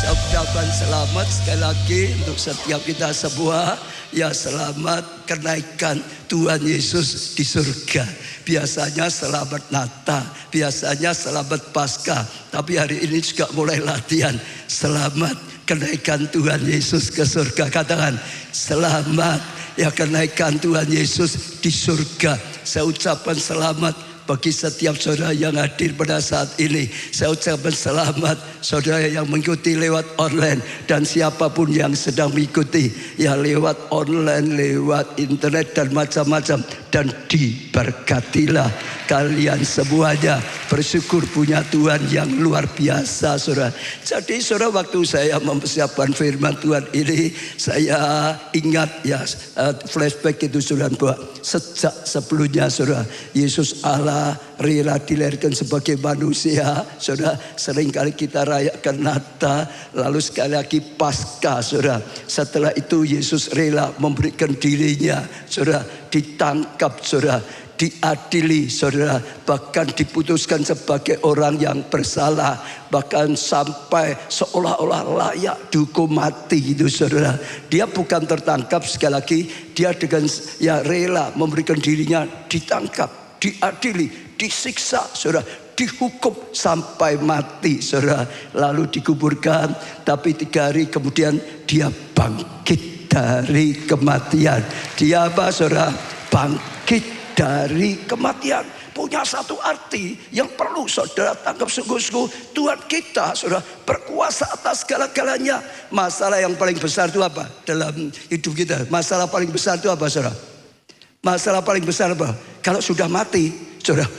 Saya ucapkan selamat sekali lagi untuk setiap kita semua. Ya, selamat kenaikan Tuhan Yesus di surga. Biasanya selamat Natal, biasanya selamat Paskah, tapi hari ini juga mulai latihan selamat kenaikan Tuhan Yesus ke surga. Katakan selamat ya kenaikan Tuhan Yesus di surga. Saya ucapkan selamat bagi setiap saudara yang hadir pada saat ini. Saya ucapkan selamat saudara yang mengikuti lewat online, dan siapapun yang sedang mengikuti ya lewat online, lewat internet dan macam-macam. Dan diberkatilah kalian semuanya. Bersyukur punya Tuhan yang luar biasa, saudara. Jadi saudara, waktu saya mempersiapkan firman Tuhan ini, saya ingat ya flashback itu saudara, bahwa sejak sebelumnya saudara, Yesus Allah rela dilahirkan sebagai manusia, saudara. Seringkali kita rayakan Natal, lalu sekali lagi Paskah, saudara. Setelah itu Yesus rela memberikan dirinya, saudara, ditangkap, saudara, diadili, saudara, bahkan diputuskan sebagai orang yang bersalah, bahkan sampai seolah-olah layak dihukum mati itu, saudara. Dia bukan tertangkap, sekali lagi dia dengan ya rela memberikan dirinya, ditangkap, diadili, disiksa, saudara, dihukum sampai mati, saudara, lalu dikuburkan. Tapi 3 hari kemudian dia bangkit dari kematian. Dia apa, saudara? Bangkit dari kematian. Punya satu arti yang perlu saudara tangkap sungguh-sungguh. Tuhan kita, saudara, berkuasa atas segala-galanya. Masalah yang paling besar itu apa dalam hidup kita? Masalah paling besar itu apa, saudara? Masalah paling besar apa? Kalau sudah mati, saudara,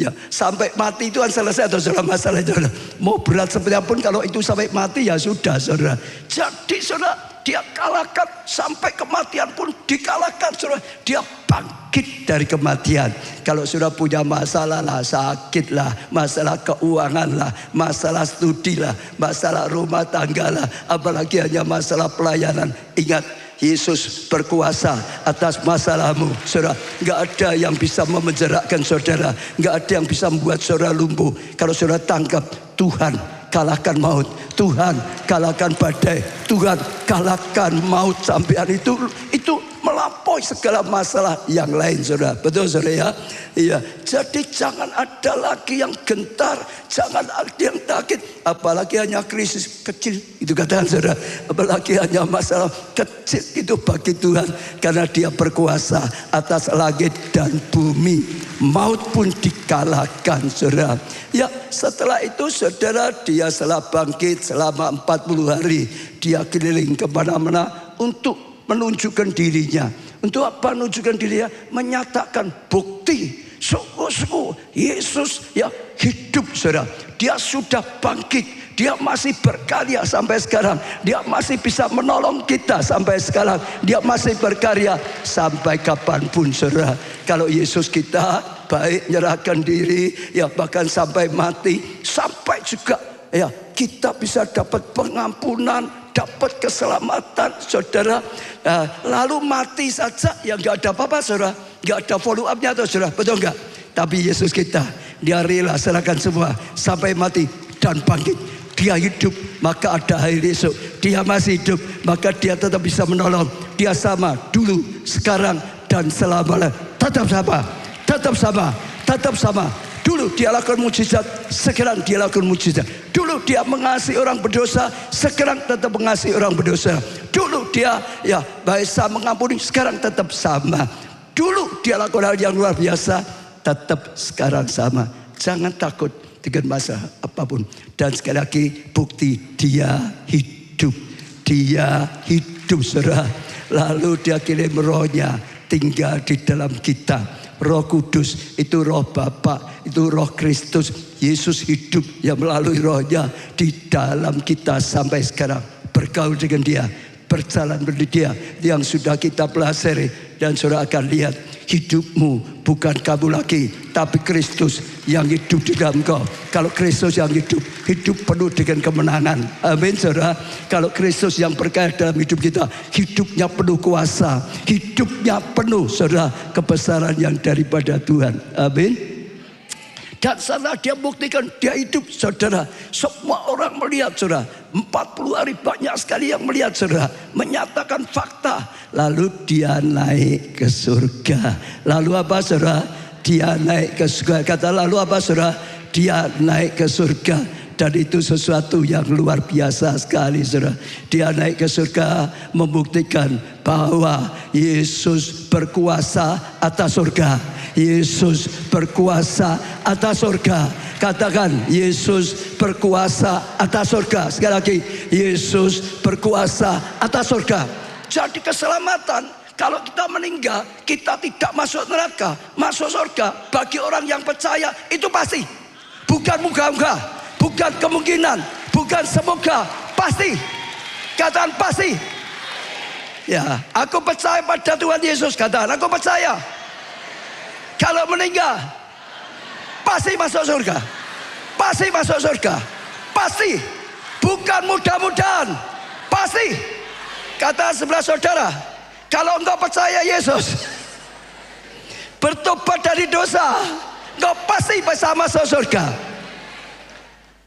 ya sampai mati itu kan selesai atau saudara, masalah itu, saudara. Mau berat seperti apapun, kalau itu sampai mati ya sudah, saudara. Jadi saudara, dia kalahkan sampai kematian pun dikalahkan, saudara. Dia bangkit dari kematian. Kalau sudah punya masalah lah, sakit lah, masalah keuangan lah, masalah studi lah, masalah rumah tangga lah, apalagi hanya masalah pelayanan, ingat, Yesus berkuasa atas masalahmu, saudara. Gak ada yang bisa memenjarakan saudara, gak ada yang bisa membuat saudara lumpuh. Kalau saudara tangkap, Tuhan kalahkan maut, Tuhan kalahkan badai, Tuhan kalahkan maut sampean. Itu melampaui segala masalah yang lain, saudara. Betul, saudara, ya? Iya. Jadi jangan ada lagi yang gentar, jangan ada yang takut, apalagi hanya krisis kecil, itu katakan, saudara. Apalagi hanya masalah kecil itu bagi Tuhan, karena Dia berkuasa atas langit dan bumi. Maut pun dikalahkan, saudara. Ya, setelah itu saudara, dia setelah bangkit selama 40 hari, dia keliling kemana-mana untuk menunjukkan dirinya. Untuk apa menunjukkan dirinya? Menyatakan bukti sungguh-sungguh Yesus ya hidup, saudara. Dia sudah bangkit. Dia masih berkarya sampai sekarang. Dia masih bisa menolong kita sampai sekarang. Dia masih berkarya sampai kapanpun, saudara. Kalau Yesus kita baik menyerahkan diri, ya bahkan sampai mati, sampai juga ya kita bisa dapat pengampunan, dapat keselamatan, saudara. Lalu mati saja, ya nggak ada apa-apa, saudara. Nggak ada follow up-nya, tuh, saudara. Betul nggak? Tapi Yesus kita, Dia rela serahkan semua sampai mati dan bangkit. Dia hidup, maka ada hari esok. Dia masih hidup, maka Dia tetap bisa menolong. Dia sama dulu, sekarang, dan selamanya. Tetap sama, tetap sama, tetap sama. Dulu Dia lakukan mujizat, sekarang Dia lakukan mujizat. Dulu Dia mengasihi orang berdosa, sekarang tetap mengasihi orang berdosa. Dulu Dia ya bisa mengampuni, sekarang tetap sama. Dulu Dia lakukan hal yang luar biasa, tetap sekarang sama. Jangan takut dengan masalah apapun. Dan sekali lagi bukti Dia hidup. Dia hidup, saudara. Lalu Dia kirim Roh-Nya tinggal di dalam kita. Roh Kudus itu Roh Bapa, itu Roh Kristus. Yesus hidup yang melalui Roh-Nya di dalam kita sampai sekarang. Bergaul dengan Dia, berjalan dengan Dia yang sudah kita pelajari. Dan saudara akan lihat hidupmu bukan kamu lagi, tapi Kristus yang hidup di dalam kau. Kalau Kristus yang hidup, hidup penuh dengan kemenangan. Amin, saudara. Kalau Kristus yang berkaya dalam hidup kita, hidupnya penuh kuasa, hidupnya penuh, saudara, kebesaran yang daripada Tuhan. Amin. Dan setelah Dia buktikan Dia hidup, saudara, semua orang melihat, saudara, 40 hari banyak sekali yang melihat saudara, menyatakan fakta. Lalu dia naik ke surga. Lalu apa saudara? Dia naik ke surga. Kata lalu apa saudara? Dia naik ke surga. Dan itu sesuatu yang luar biasa sekali saudara. Dia naik ke surga membuktikan bahwa Yesus berkuasa atas surga. Yesus berkuasa atas surga. Katakan Yesus berkuasa atas surga. Sekali lagi, Yesus berkuasa atas surga. Jadi keselamatan, kalau kita meninggal, kita tidak masuk neraka, masuk surga. Bagi orang yang percaya itu pasti. Bukan moga-moga, bukan kemungkinan, bukan semoga, pasti. Katakan pasti. Ya, aku percaya pada Tuhan Yesus. Katakan aku percaya. Kalau meninggal, pasti masuk surga. Pasti masuk surga. Pasti. Bukan mudah-mudahan. Pasti. Kata sebelah saudara, kalau engkau percaya Yesus, bertobat dari dosa, engkau pasti bisa masuk surga.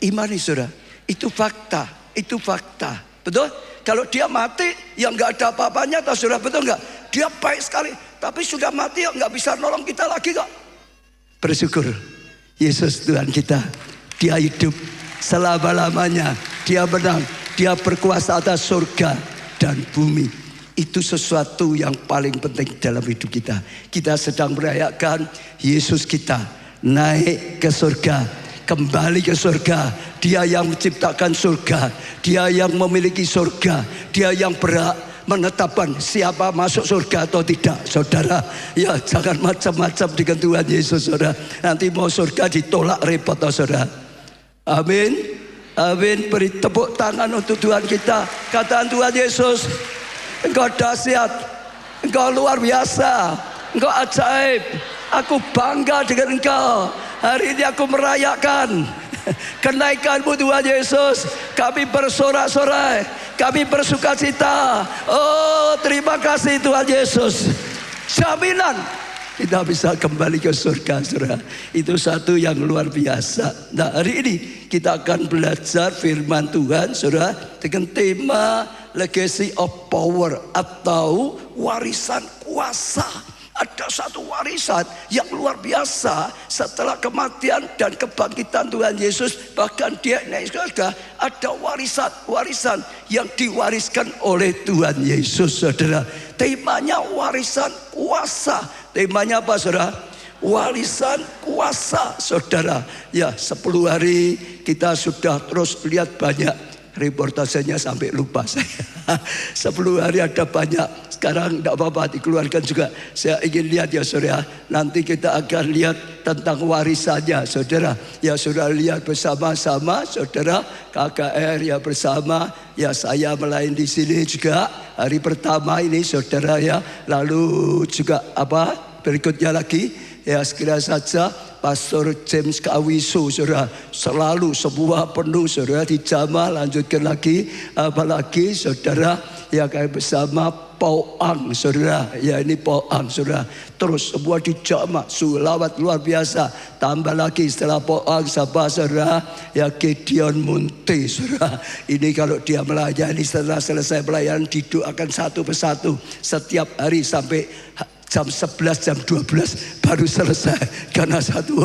Imani saudara, itu fakta. Itu fakta. Betul? Kalau dia mati, yang nggak ada apa-apanya, tahu saudara, betul nggak? Dia baik sekali, tapi sudah mati, nggak bisa nolong kita lagi kok. Bersyukur, Yesus Tuhan kita, dia hidup selama-lamanya, dia menang, dia berkuasa atas surga dan bumi. Itu sesuatu yang paling penting dalam hidup kita. Kita sedang merayakan Yesus kita naik ke surga, kembali ke surga. Dia yang menciptakan surga, dia yang memiliki surga, dia yang berhak menetapkan siapa masuk surga atau tidak. Saudara, ya jangan macam-macam dengan Tuhan Yesus saudara. Nanti mau surga ditolak repot saudara. Amin. Amin. Beri tepuk tangan untuk Tuhan kita. Katakan Tuhan Yesus, Engkau dahsyat, Engkau luar biasa, Engkau ajaib. Aku bangga dengan Engkau. Hari ini aku merayakan kenaikan-Mu Tuhan Yesus. Kami bersorak-sorai, kami bersuka cita. Oh, terima kasih Tuhan Yesus. Jaminan kita bisa kembali ke surga saudara. Itu satu yang luar biasa. Nah, hari ini kita akan belajar firman Tuhan saudara, dengan tema legacy of power atau warisan kuasa. Ada satu warisan yang luar biasa setelah kematian dan kebangkitan Tuhan Yesus. Bahkan dia naik surga, ada warisan yang diwariskan oleh Tuhan Yesus saudara. Temanya warisan kuasa. Temanya apa saudara? Warisan kuasa saudara. Ya, 10 hari kita sudah terus lihat banyak reportasenya sampai lupa saya. 10 hari ada banyak. Sekarang tidak apa-apa dikeluarkan juga. Saya ingin lihat ya saudara. Nanti kita akan lihat tentang warisannya saudara. Ya saudara lihat bersama-sama saudara. KKR ya bersama. Ya saya melayani di sini juga hari pertama ini saudara ya. Lalu juga apa berikutnya lagi. Ya segera saja Pastor James Kawiso saudara, selalu semua penuh saudara, dijamah. Lanjutkan lagi, apalagi saudara ya kayak bersama Poang saudara, ya ini Poang saudara, terus semua dijamah, sulawat luar biasa. Tambah lagi setelah Poang siapa saudara, ya Gideon Munte saudara. Ini kalau dia melayani, setelah selesai pelayanan didoakan satu persatu setiap hari sampai jam 11, jam 12 baru selesai. Karena satu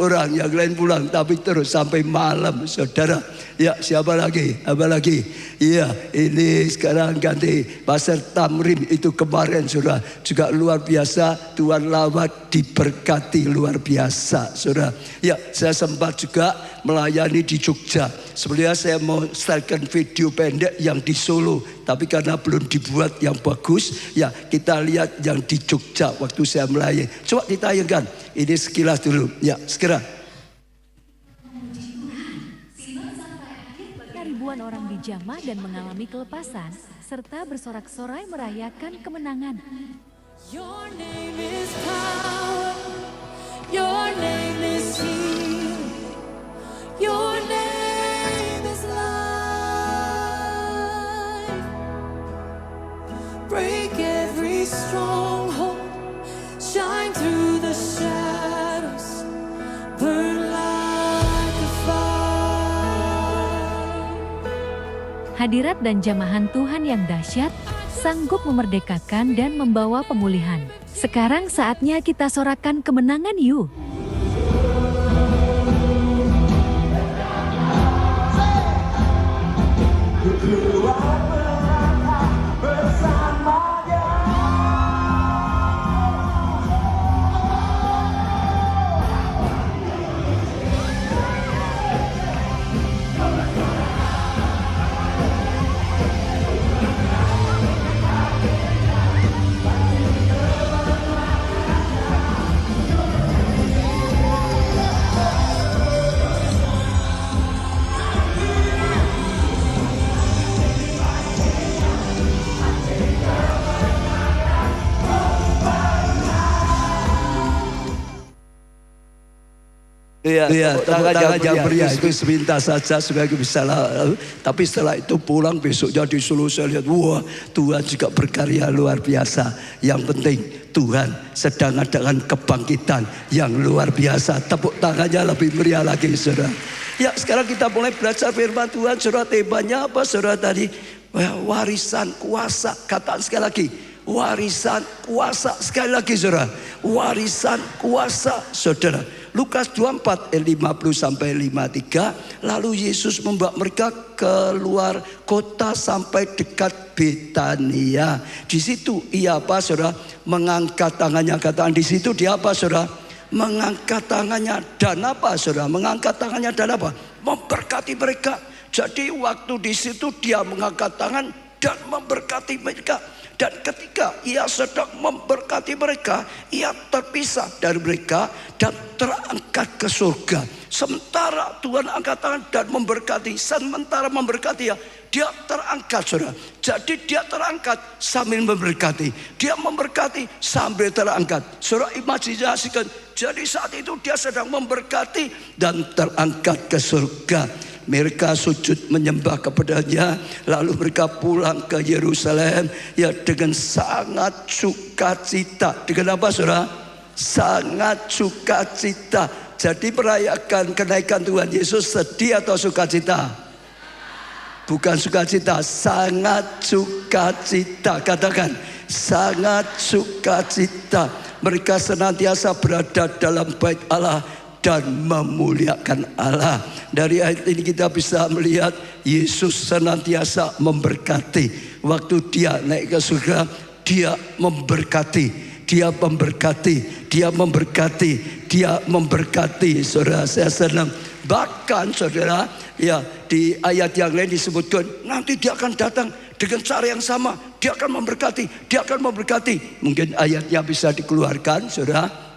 orang yang lain pulang, tapi terus sampai malam saudara. Ya siapa lagi? Apa lagi? Iya ini sekarang ganti Pastor Tamrin. Itu kemarin saudara juga luar biasa. Tuhan lawat diberkati luar biasa saudara. Ya saya sempat juga melayani di Jogja. Sebenarnya saya mau startkan video pendek yang di Solo, tapi karena belum dibuat yang bagus, ya kita lihat yang di Jogja waktu saya melayani. Coba ditayangkan ini sekilas dulu. Ya segera. Ribuan orang dijamah dan mengalami kelepasan serta bersorak-sorai merayakan kemenangan. Your name is power, your name is healing, your name is life. Break every stronghold, shine through the shadows, burn like a fire. Hadirat dan jamahan Tuhan yang dahsyat, sanggup memerdekakan dan membawa pemulihan. Sekarang saatnya kita sorakan kemenangan yuk. Iya, tangan yang Yesus minta saja supaya bisa lalu. Tapi setelah itu pulang besoknya di Solo saya lihat, wah Tuhan juga berkarya luar biasa. Yang penting Tuhan sedang adakan kebangkitan yang luar biasa. Tepuk tangannya lebih meriah lagi saudara. Ya sekarang kita mulai belajar firman Tuhan. Saudara temanya apa saudara tadi? Warisan kuasa. Katakan sekali lagi. Warisan kuasa. Sekali lagi saudara. Warisan kuasa saudara. Lukas 24 ayat 50 sampai 53. Lalu Yesus membawa mereka keluar kota sampai dekat Betania. Di situ ia apa saudara? Mengangkat tangannya. Katakan di situ dia apa saudara? Mengangkat tangannya dan apa saudara? Mengangkat tangannya dan apa? Memberkati mereka. Jadi waktu di situ dia mengangkat tangan dan memberkati mereka. Dan ketika ia sedang memberkati mereka, ia terpisah dari mereka dan terangkat ke surga. Sementara Tuhan angkat tangan dan memberkati, sementara memberkati ya, dia terangkat saudara. Jadi dia terangkat sambil memberkati. Dia memberkati sambil terangkat. Saudara imajinasikan. Jadi saat itu dia sedang memberkati dan terangkat ke surga. Mereka sujud menyembah kepadanya. Lalu mereka pulang ke Yerusalem ya dengan sangat sukacita. Dengan apa saudara? Sangat sukacita. Jadi merayakan kenaikan Tuhan Yesus sedih atau sukacita? Bukan sukacita, sangat sukacita. Katakan sangat sukacita. Mereka senantiasa berada dalam bait Allah dan memuliakan Allah. Dari ayat ini kita bisa melihat Yesus senantiasa memberkati. Waktu dia naik ke surga, dia memberkati, dia memberkati, dia memberkati, dia memberkati. Saudara saya senang. Bahkan saudara ya di ayat yang lain disebutkan nanti dia akan datang dengan cara yang sama. Dia akan memberkati, dia akan memberkati. Mungkin ayatnya bisa dikeluarkan saudara.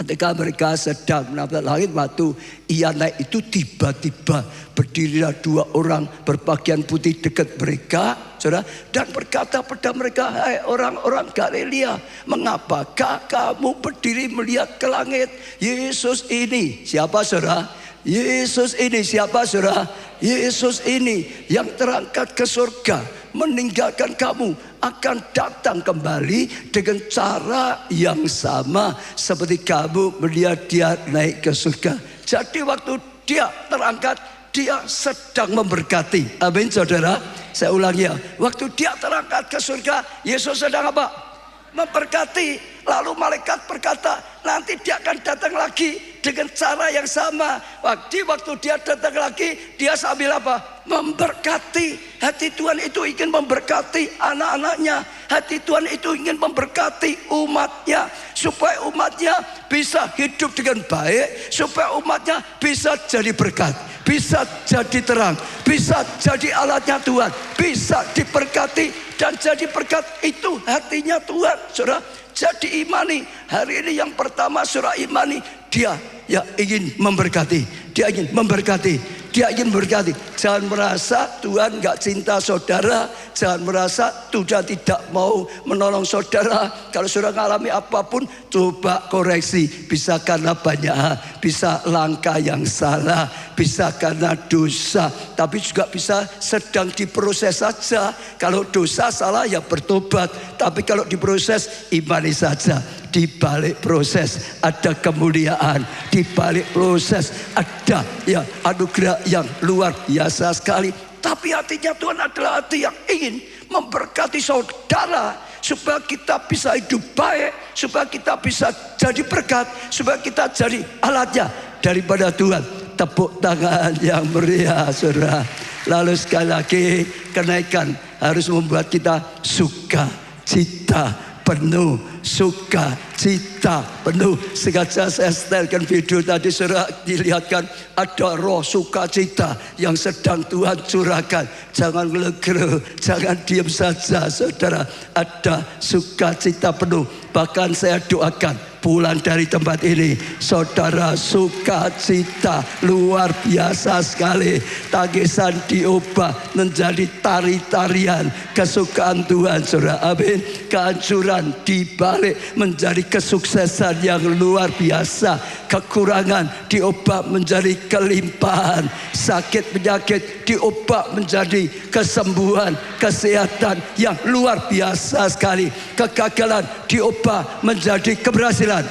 Ketika mereka sedang menatap langit, waktu ia naik itu tiba-tiba berdirilah dua orang berpakaian putih dekat mereka, saudara, dan berkata pada mereka, hai orang-orang Galilea, mengapakah kamu berdiri melihat ke langit? Yesus ini siapa saudara? Yesus ini siapa saudara? Yesus ini yang terangkat ke surga, meninggalkan kamu, akan datang kembali dengan cara yang sama seperti kamu melihat dia naik ke surga. Jadi waktu dia terangkat, dia sedang memberkati. Amin saudara. Saya ulangi ya. Waktu dia terangkat ke surga, Yesus sedang apa? Memberkati. Lalu malaikat berkata, nanti dia akan datang lagi dengan cara yang sama. Waktu dia datang lagi, dia sambil apa? Memberkati. Hati Tuhan itu ingin memberkati anak-anaknya. Hati Tuhan itu ingin memberkati umatnya, supaya umatnya bisa hidup dengan baik, supaya umatnya bisa jadi berkat, bisa jadi terang, bisa jadi alatnya Tuhan, bisa diberkati dan jadi berkat. Itu hatinya Tuhan saudara. Jadi imani. Hari ini yang pertama saudara imani, dia ya ingin memberkati, dia ingin memberkati, dia ingin memberkati. Jangan merasa Tuhan gak cinta saudara, jangan merasa Tuhan tidak mau menolong saudara. Kalau saudara mengalami apapun, coba koreksi. Bisa karena banyak hal, bisa langkah yang salah, bisa karena dosa, tapi juga bisa sedang diproses saja. Kalau dosa salah ya bertobat, tapi kalau diproses imani saja. Di balik proses ada kemuliaan, di balik proses ada ya anugerah yang luar biasa sekali. Tapi hatinya Tuhan adalah hati yang ingin memberkati saudara, supaya kita bisa hidup baik, supaya kita bisa jadi berkat, supaya kita jadi alatnya daripada Tuhan. Tepuk tangan yang meriah, saudara. Lalu sekali lagi, kenaikan harus membuat kita sukacita penuh, sukacita penuh. Sengaja saya setelkan video tadi, saudara, dilihatkan ada roh sukacita yang sedang Tuhan curahkan. Jangan ngelegere, jangan diam saja, saudara. Ada sukacita penuh. Bahkan saya doakan pulang dari tempat ini, saudara, sukacita luar biasa sekali. Tangisan diubah menjadi tari-tarian kesukaan Tuhan, saudara. Amin. Kehancuran dibalik menjadi kesuksesan yang luar biasa. Kekurangan diubah menjadi kelimpahan. Sakit penyakit diubah menjadi kesembuhan, kesehatan yang luar biasa sekali. Kegagalan diubah menjadi keberhasilan.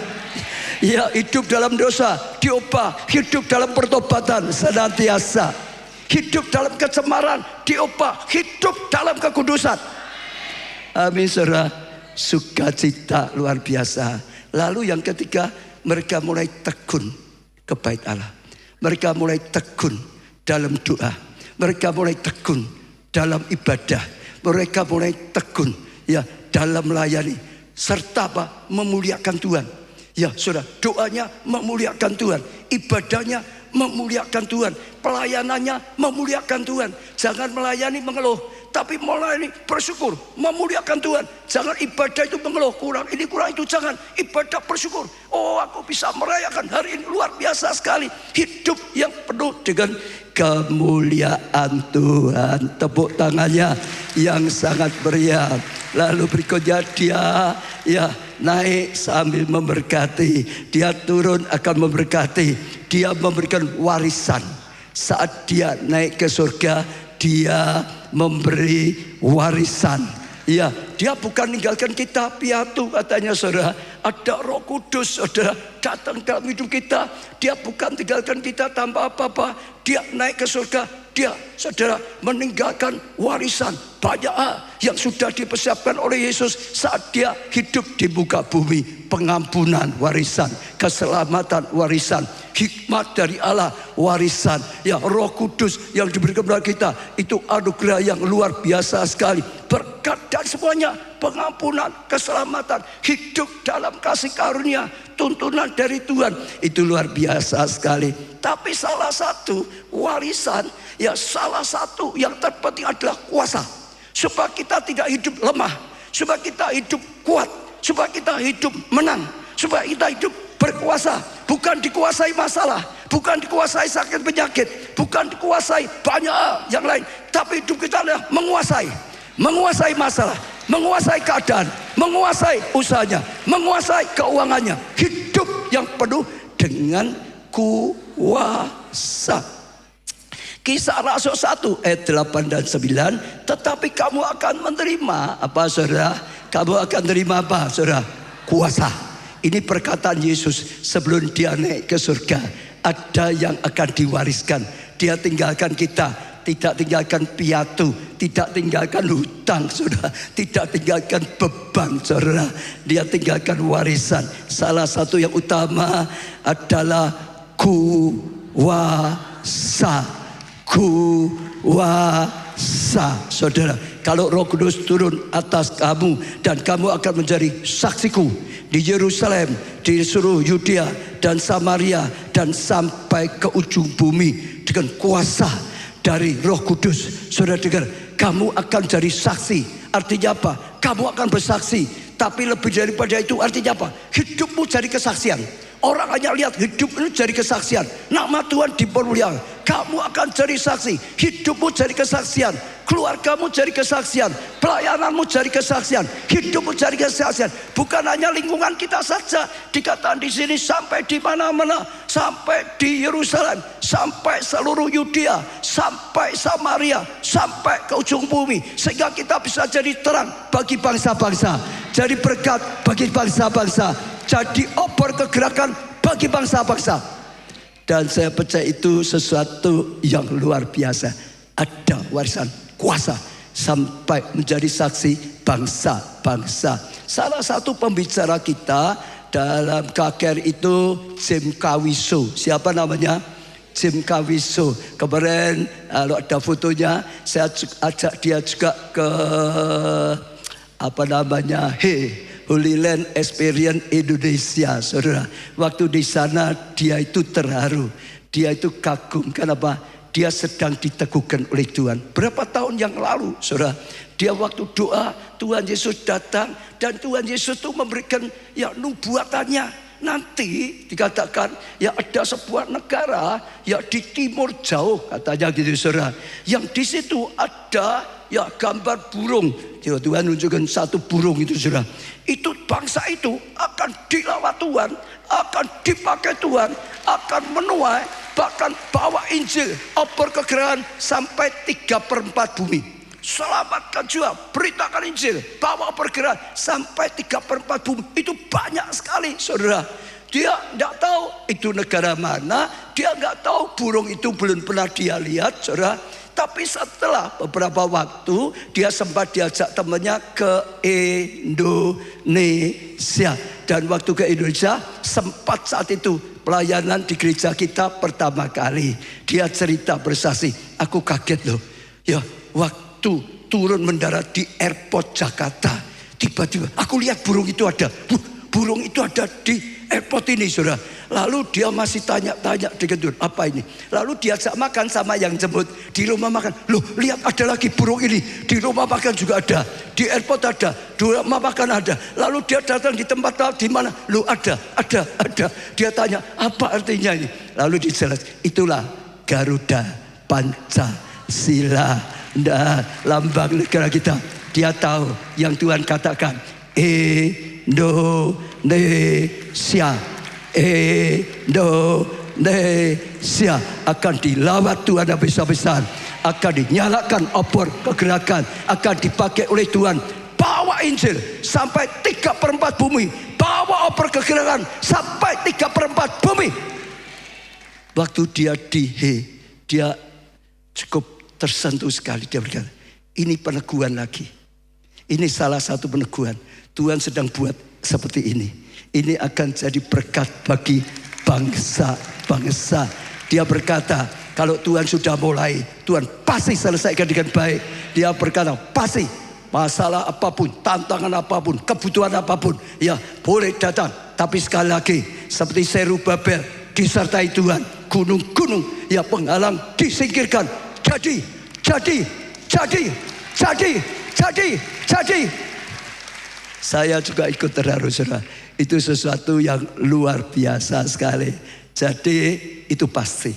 Ya, hidup dalam dosa diubah hidup dalam pertobatan senantiasa. Hidup dalam kecemaran diubah hidup dalam kekudusan. Amin, saudara. Sukacita luar biasa. Lalu yang ketiga, mereka mulai tekun ke bait Allah. Mereka mulai tekun dalam doa. Mereka mulai tekun dalam ibadah. Mereka mulai tekun ya dalam melayani, serta apa? Memuliakan Tuhan. Ya, saudara, doanya memuliakan Tuhan, ibadahnya memuliakan Tuhan, pelayanannya memuliakan Tuhan. Jangan melayani mengeluh, tapi melayani bersyukur, memuliakan Tuhan. Jangan ibadah itu mengeluh, kurang ini kurang itu. Jangan, ibadah bersyukur. Oh, aku bisa merayakan hari ini, luar biasa sekali. Hidup yang penuh dengan kemuliaan Tuhan. Tepuk tangannya yang sangat meriah. Lalu berikutnya dia ya naik sambil memberkati. Dia turun akan memberkati. Dia memberikan warisan. Saat dia naik ke surga, dia memberi warisan. Ya, dia bukan meninggalkan kita piatu, katanya, saudara. Ada Roh Kudus, saudara, datang dalam hidup kita. Dia bukan tinggalkan kita tanpa apa-apa. Dia naik ke surga. Dia, saudara, meninggalkan warisan banyak yang sudah dipersiapkan oleh Yesus saat dia hidup di muka bumi. Pengampunan warisan, keselamatan warisan, hikmat dari Allah warisan. Ya, Roh Kudus yang diberikan kepada kita itu anugerah yang luar biasa sekali. Berkat dan semuanya, pengampunan, keselamatan, hidup dalam kasih karunia, tuntunan dari Tuhan, itu luar biasa sekali. Tapi salah satu warisan, ya salah satu yang terpenting adalah kuasa. Supaya kita tidak hidup lemah, supaya kita hidup kuat, supaya kita hidup menang, supaya kita hidup berkuasa. Bukan dikuasai masalah, bukan dikuasai sakit penyakit, bukan dikuasai banyak yang lain, tapi hidup kita adalah menguasai masalah, menguasai keadaan, menguasai usahanya, menguasai keuangannya. Hidup yang penuh dengan kuasa. Kisah Rasul 1 ayat 8 dan 9. Tetapi kamu akan menerima apa, saudara? Kamu akan menerima apa, saudara? Kuasa. Ini perkataan Yesus sebelum dia naik ke surga. Ada yang akan diwariskan. Dia tinggalkan kita, tidak tinggalkan piatu, tidak tinggalkan hutang, saudara, tidak tinggalkan beban, saudara. Dia tinggalkan warisan. Salah satu yang utama adalah kuasa. Kuasa, saudara. Kalau Roh Kudus turun atas kamu, dan kamu akan menjadi saksiku di Yerusalem, di seluruh Yudea dan Samaria, dan sampai ke ujung bumi dengan kuasa dari Roh Kudus. Saudara dengar, kamu akan jadi saksi. Artinya apa? Kamu akan bersaksi. Tapi lebih daripada itu, artinya apa? Hidupmu jadi kesaksian. Orang hanya lihat hidup ini jadi kesaksian. Nama Tuhan dipermuliakan. Kamu akan jadi saksi. Hidupmu jadi kesaksian. Keluargamu jadi kesaksian. Pelayananmu jadi kesaksian. Hidupmu jadi kesaksian. Bukan hanya lingkungan kita saja. Dikatakan di sini sampai di mana-mana. Sampai di Yerusalem. Sampai seluruh Yudea. Sampai Samaria. Sampai ke ujung bumi. Sehingga kita bisa jadi terang bagi bangsa-bangsa. Jadi berkat bagi bangsa-bangsa. Jadi obor kegerakan bagi bangsa-bangsa. Dan saya percaya itu sesuatu yang luar biasa. ada warisan kuasa sampai menjadi saksi bangsa-bangsa. Salah satu pembicara kita dalam KKR itu Jim Kawiso. Siapa namanya? Jim Kawiso. Kemarin kalau ada fotonya saya ajak dia juga ke Holy Land Experience Indonesia, saudara. Waktu di sana dia itu terharu, dia itu kagum. Kenapa? Dia sedang diteguhkan oleh Tuhan. Berapa tahun yang lalu, saudara, dia waktu doa Tuhan Yesus datang dan Tuhan Yesus itu memberikan ya nubuatannya. Nanti dikatakan ya ada sebuah negara ya di timur jauh katanya gitu, saudara. Yang di situ ada ya gambar burung. Tuhan menunjukkan satu burung itu, saudara. Itu bangsa itu akan dilawat Tuhan, akan dipakai Tuhan, akan menuai, bahkan bawa Injil, obor kegerahan sampai 3/4 bumi. Selamatkan jiwa, beritakan Injil, bawa pergerakan sampai 3/4 bumi. Itu banyak sekali, saudara. Dia tidak tahu itu negara mana, dia nggak tahu burung itu belum pernah dia lihat, saudara. Tapi setelah beberapa waktu dia sempat diajak temannya ke Indonesia. Dan waktu ke Indonesia sempat saat itu pelayanan di gereja kita pertama kali. Dia cerita bersaksi, aku kaget loh. Ya, waktu turun mendarat di airport Jakarta, tiba-tiba aku lihat burung itu ada. Burung itu ada di airport ini, saudara. Lalu dia masih tanya-tanya dengan Tuhan, apa ini? Lalu diajak makan sama yang jemput di rumah makan. Loh, lihat ada lagi burung ini. Di rumah makan juga ada, di airport ada, di rumah makan ada. Lalu dia datang di tempat lain, di mana? Loh, ada. Dia tanya, apa artinya ini? Lalu dijelaskan, itulah Garuda Pancasila, lambang negara kita. Dia tahu yang Tuhan katakan, Indonesia akan dilawat Tuhan habis-habisan, akan dinyalakan obor kegerakan, akan dipakai oleh Tuhan. Bawa Injil sampai 3/4 bumi, bawa obor kegerakan sampai 3/4 bumi. Waktu dia dia cukup tersentuh sekali. Dia berkata, ini peneguhan lagi. Ini salah satu peneguhan. Tuhan sedang buat seperti ini. Ini akan jadi berkat bagi bangsa-bangsa. Dia berkata, kalau Tuhan sudah mulai, Tuhan pasti selesaikan dengan baik. Dia berkata, pasti masalah apapun, tantangan apapun, kebutuhan apapun, ya boleh datang. Tapi sekali lagi, seperti Zerubabel disertai Tuhan, gunung-gunung ya penghalang disingkirkan. Jadi. Saya juga ikut terharu, saudara. Itu sesuatu yang luar biasa sekali. Jadi itu pasti.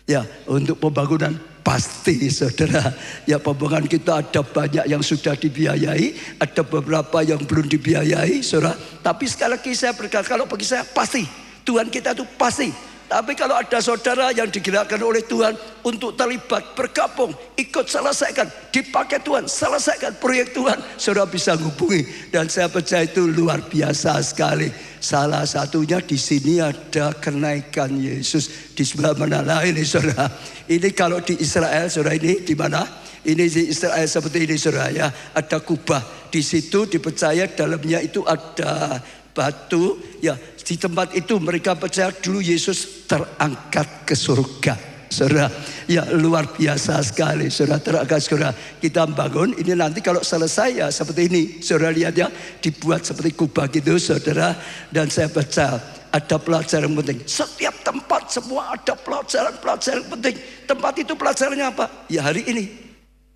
Ya, untuk pembangunan pasti, saudara. Ya, pembangunan kita ada banyak yang sudah dibiayai, ada beberapa yang belum dibiayai, saudara. Tapi sekali lagi saya berkata, kalau bagi saya pasti. Tuhan kita itu pasti. Tapi kalau ada saudara yang digerakkan oleh Tuhan untuk terlibat, bergabung, ikut selesaikan, dipakai Tuhan, selesaikan proyek Tuhan, saudara bisa hubungi. Dan saya percaya itu luar biasa sekali. Salah satunya di sini ada kenaikan Yesus. Di sebelah mana lain ini, saudara? Ini kalau di Israel, saudara, ini di mana? Ini di Israel seperti ini, saudara, ya. Ada kubah. Di situ dipercaya dalamnya itu ada batu, ya. Di tempat itu mereka percaya dulu Yesus terangkat ke surga, saudara. Ya, luar biasa sekali, saudara. Terangkat, saudara. Kita bangun ini nanti kalau selesai ya seperti ini, saudara lihat ya, dibuat seperti kubah gitu, saudara. Dan saya percaya ada pelajaran penting. Setiap tempat semua ada pelajaran penting. Tempat itu pelajarannya apa? Ya, hari ini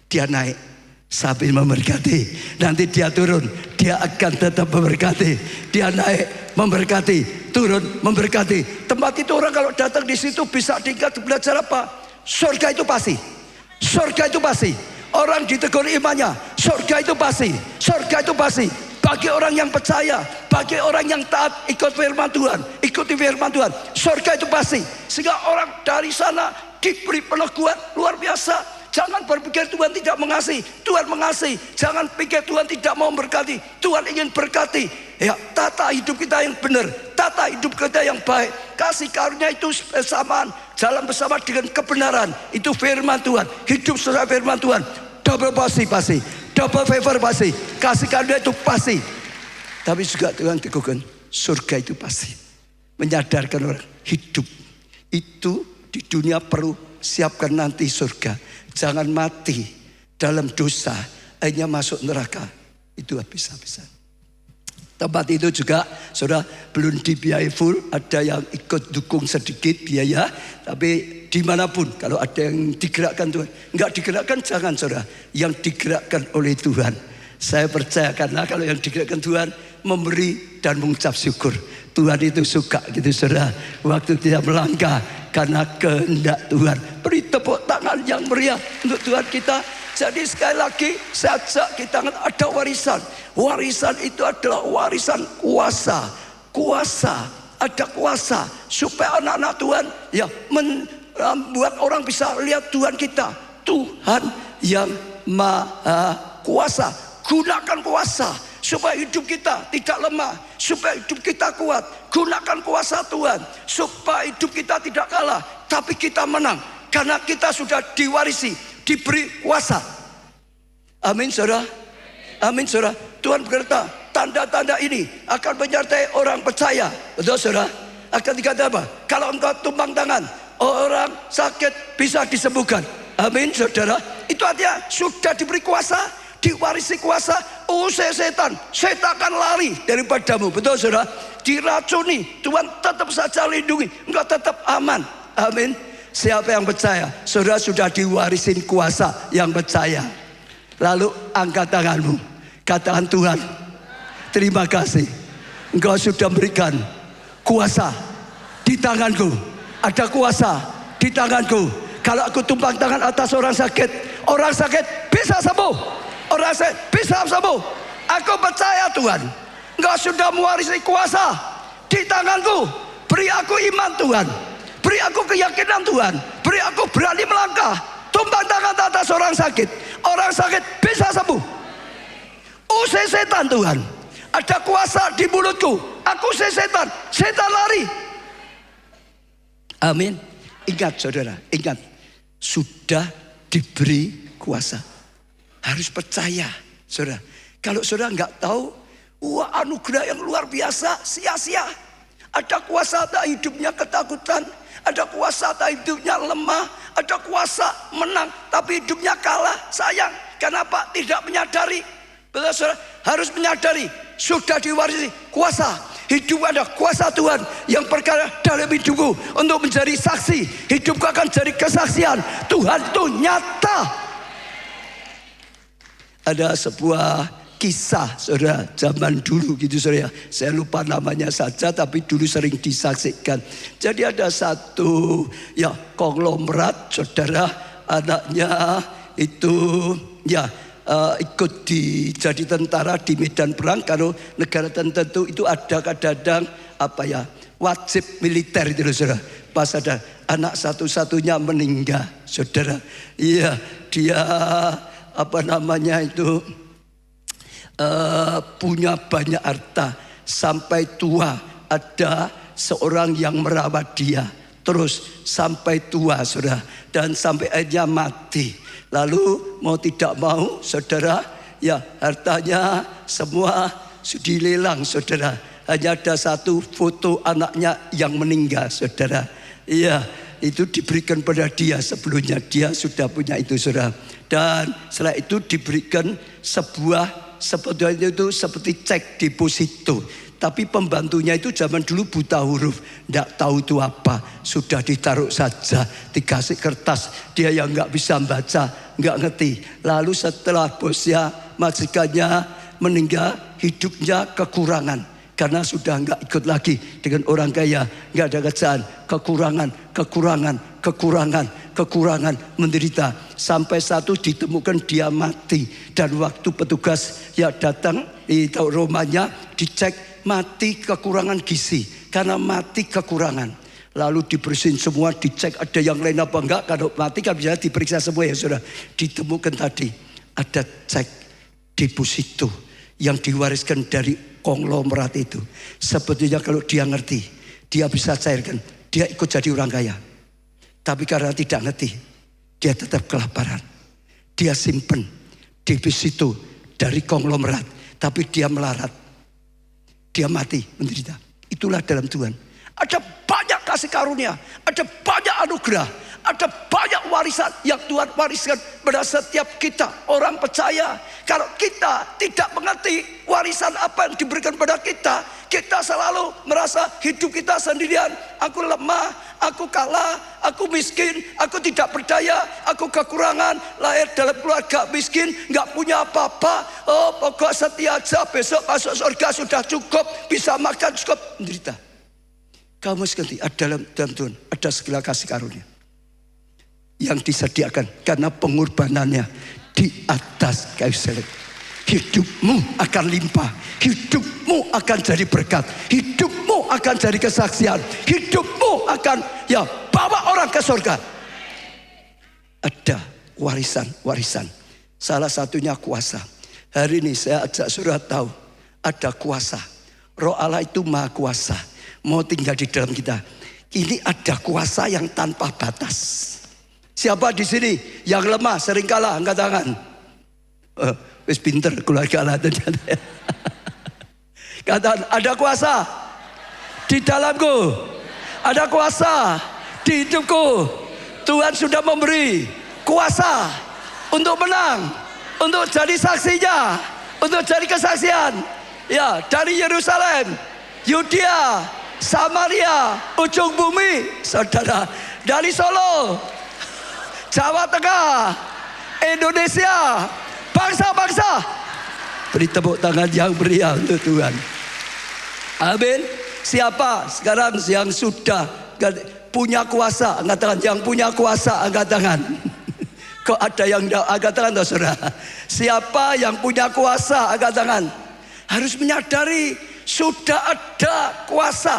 dia naik sambil memberkati. Nanti dia turun, dia akan tetap memberkati. Dia naik memberkati, turun memberkati. Tempat itu orang kalau datang di situ bisa tinggal belajar apa? Surga itu pasti. Surga itu pasti. Orang ditegur imannya, surga itu pasti. Surga itu pasti. Bagi orang yang percaya, bagi orang yang taat ikut firman Tuhan, ikuti firman Tuhan, surga itu pasti. Sehingga orang dari sana diberi peneguhan luar biasa. Jangan berpikir Tuhan tidak mengasihi. Tuhan mengasihi. Jangan pikir Tuhan tidak mau berkati. Tuhan ingin berkati. Ya, tata hidup kita yang benar, tata hidup kita yang baik. Kasih karunia itu bersamaan, jalan bersama dengan kebenaran. Itu firman Tuhan. Hidup sesuai firman Tuhan. Double pasti, double favor pasti. Kasih karunia itu pasti. Tapi juga Tuhan teguhkan, surga itu pasti. Menyadarkan orang hidup itu di dunia perlu siapkan nanti surga. Jangan mati dalam dosa, hanya masuk neraka. Itu habis-habisan. Tempat itu juga saudara belum dibiayai full. Ada yang ikut dukung sedikit biaya. Tapi dimanapun kalau ada yang digerakkan Tuhan, enggak digerakkan jangan saudara. Yang digerakkan oleh Tuhan. Saya percaya karena kalau yang digerakkan Tuhan memberi dan mengucap syukur. Tuhan itu suka gitu saudara. Waktu kita melangkah karena kehendak Tuhan. Beri tepuk tangan yang meriah untuk Tuhan kita. Jadi sekali lagi saya ajak kita ada warisan. Warisan itu adalah warisan kuasa. Kuasa, ada kuasa supaya anak-anak Tuhan ya membuat orang bisa lihat Tuhan kita. Tuhan yang maha kuasa. Gunakan kuasa supaya hidup kita tidak lemah, supaya hidup kita kuat. Gunakan kuasa Tuhan supaya hidup kita tidak kalah, tapi kita menang karena kita sudah diwarisi, diberi kuasa. Amin saudara. Amin saudara. Tuhan berkata tanda-tanda ini akan menyertai orang percaya. Betul saudara. Akan dikatakan apa? Kalau engkau tumpang tangan, orang sakit bisa disembuhkan. Amin saudara. Itu artinya sudah diberi kuasa, diwarisi kuasa. Usai setan, setan akan lari daripadamu. Betul saudara. Diracuni, Tuhan tetap saja lindungi, engkau tetap aman. Amin. Siapa yang percaya? Saudara sudah diwarisin kuasa yang percaya. Lalu angkat tanganmu, katakan Tuhan, terima kasih. Engkau sudah berikan kuasa di tanganku. Ada kuasa di tanganku. Kalau aku tumpang tangan atas orang sakit bisa sembuh. Orang sakit bisa sembuh. Aku percaya Tuhan, Engkau sudah mewarisi kuasa di tanganku. Beri aku iman Tuhan, beri aku keyakinan Tuhan, beri aku berani melangkah. Tumpang tangan atas orang sakit bisa sembuh. Usai setan Tuhan, ada kuasa di mulutku. Aku usai setan, setan lari. Amin. Ingat saudara, ingat, sudah diberi kuasa. Harus percaya saudara. Kalau saudara nggak tahu, wah anugerah yang luar biasa, sia-sia. Ada kuasa tak hidupnya ketakutan, ada kuasa tak hidupnya lemah, ada kuasa menang tapi hidupnya kalah. Sayang, kenapa tidak menyadari? Betul saudara, harus menyadari sudah diwarisi kuasa. Hidup ada kuasa Tuhan yang berkarya dalam hidupku untuk menjadi saksi. Hidupku akan jadi kesaksian Tuhan itu nyata. Ada sebuah kisah saudara zaman dulu gitu saudara. Saya lupa namanya saja tapi dulu sering disaksikan. Jadi ada satu ya konglomerat saudara, anaknya itu ya ikut jadi tentara di medan perang. Kalau negara tertentu itu ada kadang-kadang apa ya wajib militer itu loh saudara. Pas ada anak satu-satunya meninggal saudara. Iya dia apa namanya itu punya banyak harta sampai tua. Ada seorang yang merawat dia terus sampai tua saudara, dan sampai akhirnya mati. Lalu mau tidak mau saudara ya hartanya semua dilelang saudara. Hanya ada satu foto anaknya yang meninggal saudara. Iya itu diberikan pada dia, sebelumnya dia sudah punya itu saudara. Dan setelah itu diberikan sebuah sebetulnya itu seperti cek deposito. Tapi pembantunya itu zaman dulu buta huruf, tidak tahu itu apa. Sudah ditaruh saja, dikasih kertas. Dia yang nggak bisa baca, nggak ngerti. Lalu setelah bosnya, majikannya meninggal, hidupnya kekurangan. Karena sudah nggak ikut lagi dengan orang kaya, nggak ada kerjaan, kekurangan, menderita. Sampai satu ditemukan dia mati. Dan waktu petugas ya datang di rumahnya, dicek mati kekurangan gizi. Karena mati kekurangan. Lalu dibersihin semua, dicek ada yang lain apa enggak. Kalau mati kan bisa diperiksa semua ya sudah. Ditemukan tadi ada cek deposito yang diwariskan dari konglomerat itu. Sebetulnya kalau dia ngerti, dia bisa cairkan, dia ikut jadi orang kaya. Tapi karena tidak ngerti, dia tetap kelaparan. Dia simpen deposito dari konglomerat, tapi dia melarat. Dia mati menderita. Itulah dalam Tuhan. Ada banyak kasih karunia, ada banyak anugerah, ada banyak warisan yang Tuhan wariskan pada setiap kita orang percaya. Kalau kita tidak mengerti warisan apa yang diberikan pada kita, kita selalu merasa hidup kita sendirian. Aku lemah, aku kalah, aku miskin, aku tidak berdaya, aku kekurangan, lahir dalam keluarga miskin, nggak punya apa-apa. Oh, pokok setia aja, besok masuk surga sudah cukup, bisa makan cukup, menderita. Kamu sekali dalam Tuhan ada segala kasih karunia yang disediakan karena pengorbanannya di atas kayu salib. Hidupmu akan limpah, hidupmu akan jadi berkat, hidupmu akan jadi kesaksian, hidupmu akan bawa orang ke surga. Ada warisan. Salah satunya kuasa. Hari ini saya ajak saudara tahu ada kuasa. Roh Allah itu maha kuasa. Mau tinggal di dalam kita. Ini ada kuasa yang tanpa batas. Siapa di sini yang lemah sering kalah? Angkat tangan. Wis pinter keluarga Allah ternyata. Katakan ada kuasa di dalamku. Ada kuasa di hidupku. Tuhan sudah memberi kuasa untuk menang, untuk jadi saksinya, untuk jadi kesaksian. Ya, dari Yerusalem, Yudea, Samaria, ujung bumi, saudara, dari Solo, Jawa Tengah, Indonesia, bangsa-bangsa. Beri tepuk tangan yang meriah untuk Tuhan. Amin. Siapa sekarang yang sudah punya kuasa? Angkat tangan. Yang punya kuasa, angkat tangan. Kok ada yang angkat tangan, saudara? Siapa yang punya kuasa, angkat tangan. Harus menyadari sudah ada kuasa.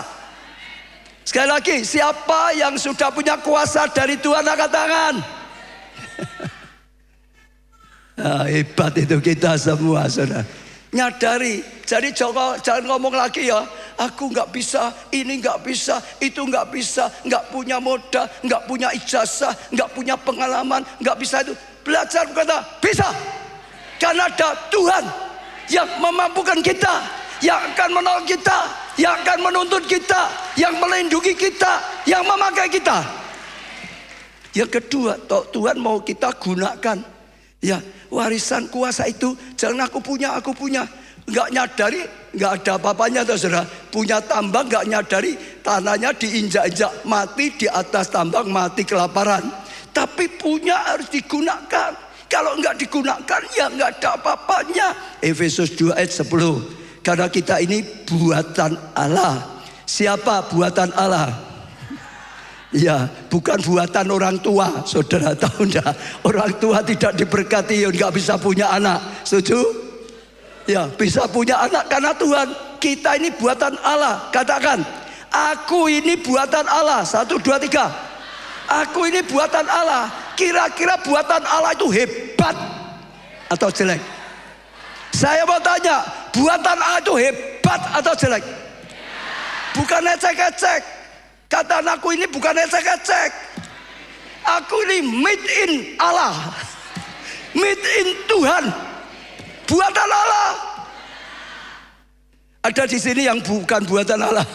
Sekali lagi, siapa yang sudah punya kuasa dari Tuhan, angkat tangan. Hebat itu kita semua, saudara. Nyadari. Jadi jangan ngomong lagi ya, aku nggak bisa, ini nggak bisa, itu nggak bisa, nggak punya modal, nggak punya ijazah, nggak punya pengalaman, nggak bisa itu. Belajar berkata bisa, karena ada Tuhan yang memampukan kita, yang akan menolong kita, yang akan menuntun kita, yang melindungi kita, yang memakai kita. Yang kedua, Tuhan mau kita gunakan. Ya, warisan kuasa itu jangan aku punya. Nggak nyadari, nggak ada apa-apanya, saudara. Punya tambang nggak nyadari, tanahnya diinjak-injak, mati di atas tambang, mati kelaparan. Tapi punya harus digunakan. Kalau nggak digunakan, ya nggak ada apa-apanya. Efesus 2 ayat 10. Karena kita ini buatan Allah. Siapa buatan Allah? Ya, bukan buatan orang tua. Saudara tahu enggak? Orang tua tidak diberkati, nggak bisa punya anak. Setuju? Ya, bisa punya anak karena Tuhan. Kita ini buatan Allah. Katakan, aku ini buatan Allah. 1, 2, 3. Aku ini buatan Allah. Kira-kira buatan Allah itu hebat atau jelek? Saya mau tanya, buatan Allah itu hebat atau jelek? Bukan ecek-ecek. Kata anakku ini bukan ecek-ecek. Aku ini made in Allah, made in Tuhan, buatan Allah. Ada di sini yang bukan buatan Allah.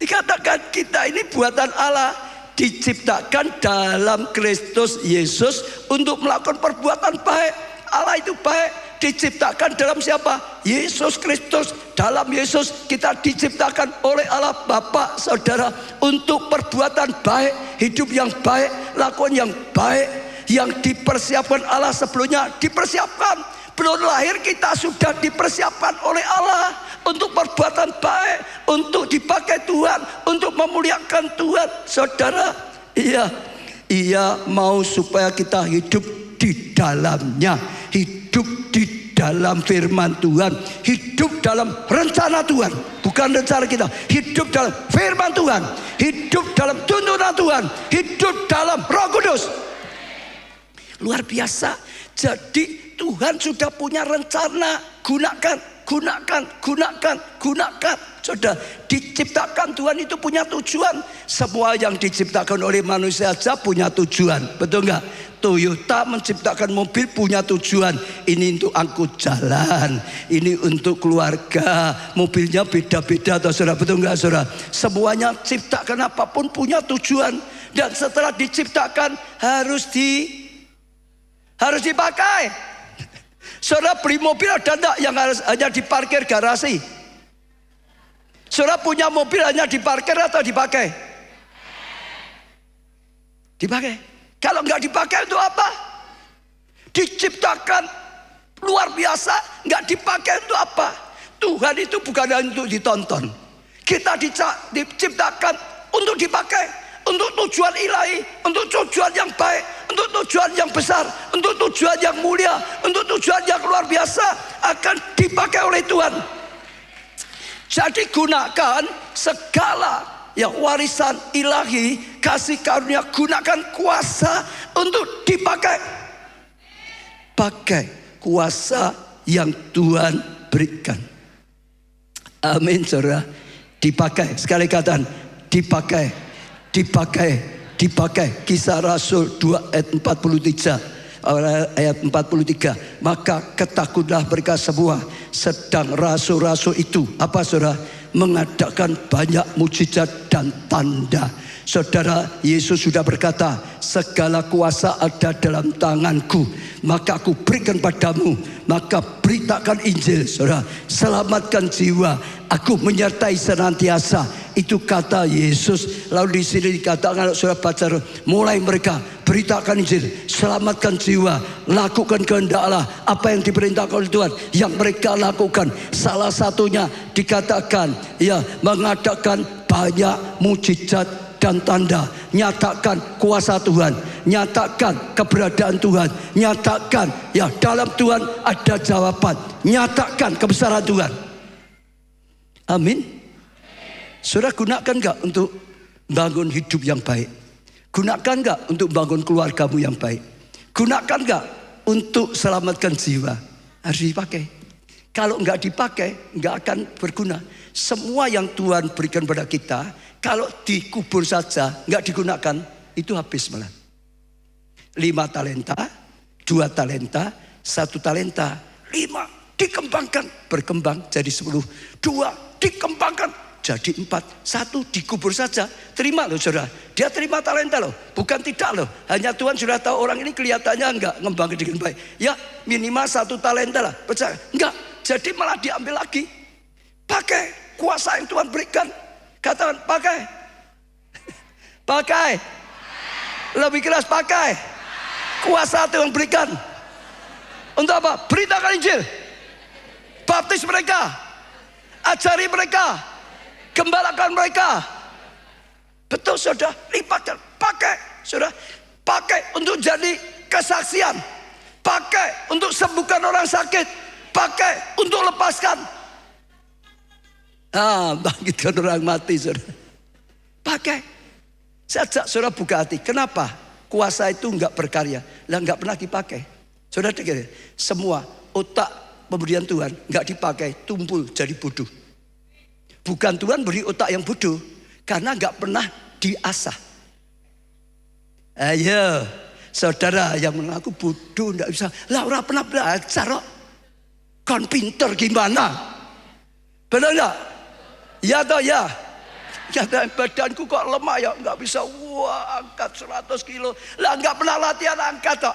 Dikatakan kita ini buatan Allah, diciptakan dalam Kristus Yesus untuk melakukan perbuatan baik. Allah itu baik, diciptakan dalam siapa? Yesus Kristus. Dalam Yesus kita diciptakan oleh Allah Bapa, saudara, untuk perbuatan baik, hidup yang baik, lakukan yang baik, yang dipersiapkan Allah sebelumnya dipersiapkan. Belum lahir kita sudah dipersiapkan oleh Allah untuk perbuatan baik, untuk dipakai Tuhan, untuk memuliakan Tuhan, saudara. Ia mau supaya kita hidup di dalamnya, hidup di dalam firman Tuhan, hidup dalam rencana Tuhan, bukan bukan rencana kita. Hidup dalam firman Tuhan, hidup dalam tuntunan Tuhan, hidup dalam Roh Kudus. Luar biasa. Jadi Tuhan sudah punya rencana. Gunakan. Sudah diciptakan, Tuhan itu punya tujuan. Semua yang diciptakan oleh manusia saja punya tujuan. Betul nggak? Toyota menciptakan mobil punya tujuan. Ini untuk angkut jalan, ini untuk keluarga. Mobilnya beda-beda, atau saudara, betul nggak saudara? Semuanya ciptakan apapun punya tujuan. Dan setelah diciptakan harus dipakai. Saudara beli mobil ada enggak yang harus hanya diparkir garasi? Saudara punya mobil hanya diparkir atau dipakai? Dipakai. Kalau enggak dipakai untuk apa? Diciptakan luar biasa, enggak dipakai untuk apa? Tuhan itu bukan hanya untuk ditonton. Kita diciptakan untuk dipakai. Untuk tujuan ilahi, untuk tujuan yang baik, untuk tujuan yang besar, untuk tujuan yang mulia, untuk tujuan yang luar biasa akan dipakai oleh Tuhan. Jadi gunakan segala yang warisan ilahi, kasih karunia, gunakan kuasa untuk dipakai. Pakai kuasa yang Tuhan berikan. Amin saudara. Dipakai, sekali katakan dipakai. Kisah Rasul 2 ayat 43. Maka ketakutanlah mereka semua. Sedang rasul-rasul itu, apa saudara? Mengadakan banyak mujizat dan tanda. Saudara, Yesus sudah berkata, segala kuasa ada dalam tanganku, maka aku berikan padamu. Maka beritakan Injil, saudara. Selamatkan jiwa, aku menyertai senantiasa. Itu kata Yesus. Lalu di sini dikatakan, saudara baca, mulai mereka beritakan Injil, selamatkan jiwa, lakukan kehendak Allah. Apa yang diperintahkan oleh Tuhan yang mereka lakukan, salah satunya dikatakan ya, mengadakan banyak mujizat dan tanda. Nyatakan kuasa Tuhan, nyatakan keberadaan Tuhan, nyatakan ya dalam Tuhan ada jawaban, nyatakan kebesaran Tuhan. Amin. Saudara, gunakan gak untuk bangun hidup yang baik? Gunakan gak untuk bangun keluargamu yang baik? Gunakan gak untuk selamatkan jiwa? Harus dipakai. Kalau gak dipakai, gak akan berguna. Semua yang Tuhan berikan pada kita, kalau dikubur saja, gak digunakan, itu habis malah. 5 talenta, 2 talenta, 1 talenta, 5 dikembangkan, berkembang jadi 10. 2 dikembangkan jadi 4, 1 dikubur saja. Terima loh saudara, dia terima talenta loh, bukan tidak loh. Hanya Tuhan sudah tahu orang ini kelihatannya enggak ngembangin dengan baik. Ya minimal 1 talenta lah, percaya? Enggak, jadi malah diambil lagi. Pakai kuasa yang Tuhan berikan. Katakan pakai. Pakai. Lebih keras, pakai. Kuasa Tuhan berikan. Untuk apa? Beritakan Injil. Baptis mereka. Ajari mereka. Gembalakan mereka. Betul saudara, lipatkan, pakai saudara, pakai untuk jadi kesaksian, pakai untuk sembuhkan orang sakit, pakai untuk lepaskan, bangkitkan orang mati saudara. Pakai. Sejak saudara buka hati, kenapa kuasa itu enggak berkarya? Lah enggak pernah dipakai. Saudara dengar, semua otak pemberian Tuhan enggak dipakai, tumpul jadi bodoh. Bukan Tuhan beri otak yang bodoh, karena enggak pernah diasah. Ayo, saudara yang mengaku bodoh enggak bisa. Lah orang pernah belajar kok. Kan pinter gimana? Benar enggak? Ya toh ya. Ya badanku kok lemah ya, enggak bisa angkat 100 kilo. Lah enggak pernah latihan angkat kok.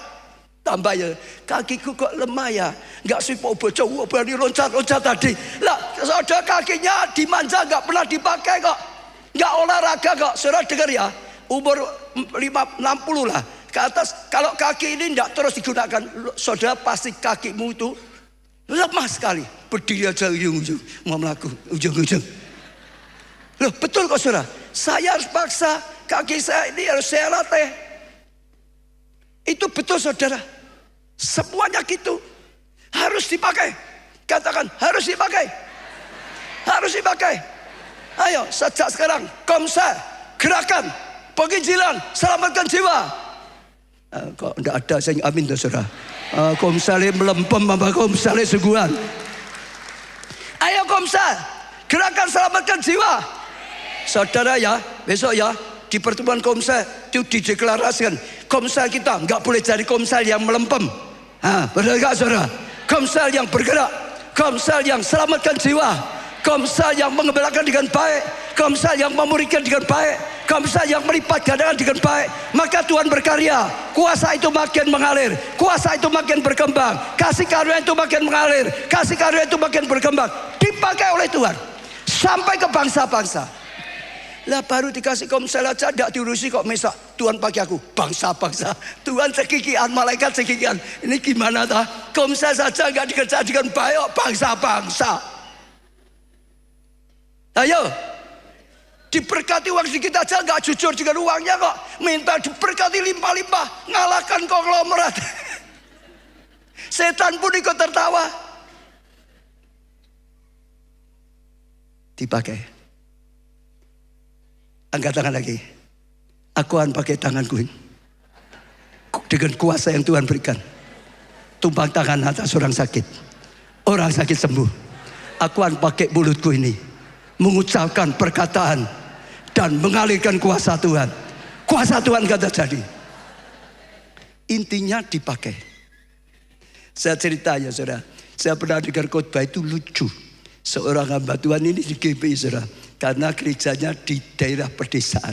Tambah ya, kakiku kok lemah ya, enggak sih mau baca berani loncat-loncat tadi. Lah saudara kakinya dimanja, enggak pernah dipakai kok, enggak olahraga kok. Saudara dengar ya, umur 60 lah ke atas, kalau kaki ini enggak terus digunakan, saudara pasti kakimu itu lemah sekali. Berdiri aja ujung-ujung, mau melakukan ujung-ujung. Loh betul kok saudara, saya harus paksa kaki saya ini harus saya latih. Itu betul saudara, semuanya gitu harus dipakai. Katakan harus dipakai. Harus dipakai. Ayo sejak sekarang Komsel, gerakan penginjilan, selamatkan jiwa. Kok enggak ada sing amin tuh saudara. Komsel melempem apa komsel sungguhan. Ayo Komsel, gerakan selamatkan jiwa. Saudara ya, besok ya di pertemuan Komsel itu dideklarasikan Komsel kita nggak boleh jadi Komsel yang melempem. Benar nggak saudara? Komsel yang bergerak, Komsel yang selamatkan jiwa, Komsel yang mengembalakan dengan baik, Komsel yang memurnikan dengan baik, Komsel yang melipat gandakan dengan baik. Maka Tuhan berkarya, kuasa itu makin mengalir, kuasa itu makin berkembang, kasih karunia itu makin mengalir, kasih karunia itu makin berkembang, dipakai oleh Tuhan sampai ke bangsa-bangsa. Lah baru dikasih Komsel aja tidak diurusi kok mesak. Tuhan pakai aku bangsa-bangsa. Tuhan sekikian, malaikat sekikian. Ini gimana dah? Komsel saja nggak dikerjakan dengan baik, bangsa-bangsa. Ayo, diberkati uang sedikit aja nggak jujur dengan uangnya kok. Minta diberkati limpah-limpah, ngalahkan konglomerat. Setan pun ikut tertawa. Dipakai. Angkat tangan lagi. Aku akan pakai tanganku ini dengan kuasa yang Tuhan berikan. Tumpang tangan atas orang sakit. Orang sakit sembuh. Aku akan pakai mulutku ini mengucapkan perkataan dan mengalirkan kuasa Tuhan. Kuasa Tuhan kata jadi. Intinya dipakai. Saya cerita ya saudara. Saya pernah dengar khotbah itu lucu. Seorang hamba Tuhan ini di GPI saudara. Karena gerejanya di daerah pedesaan.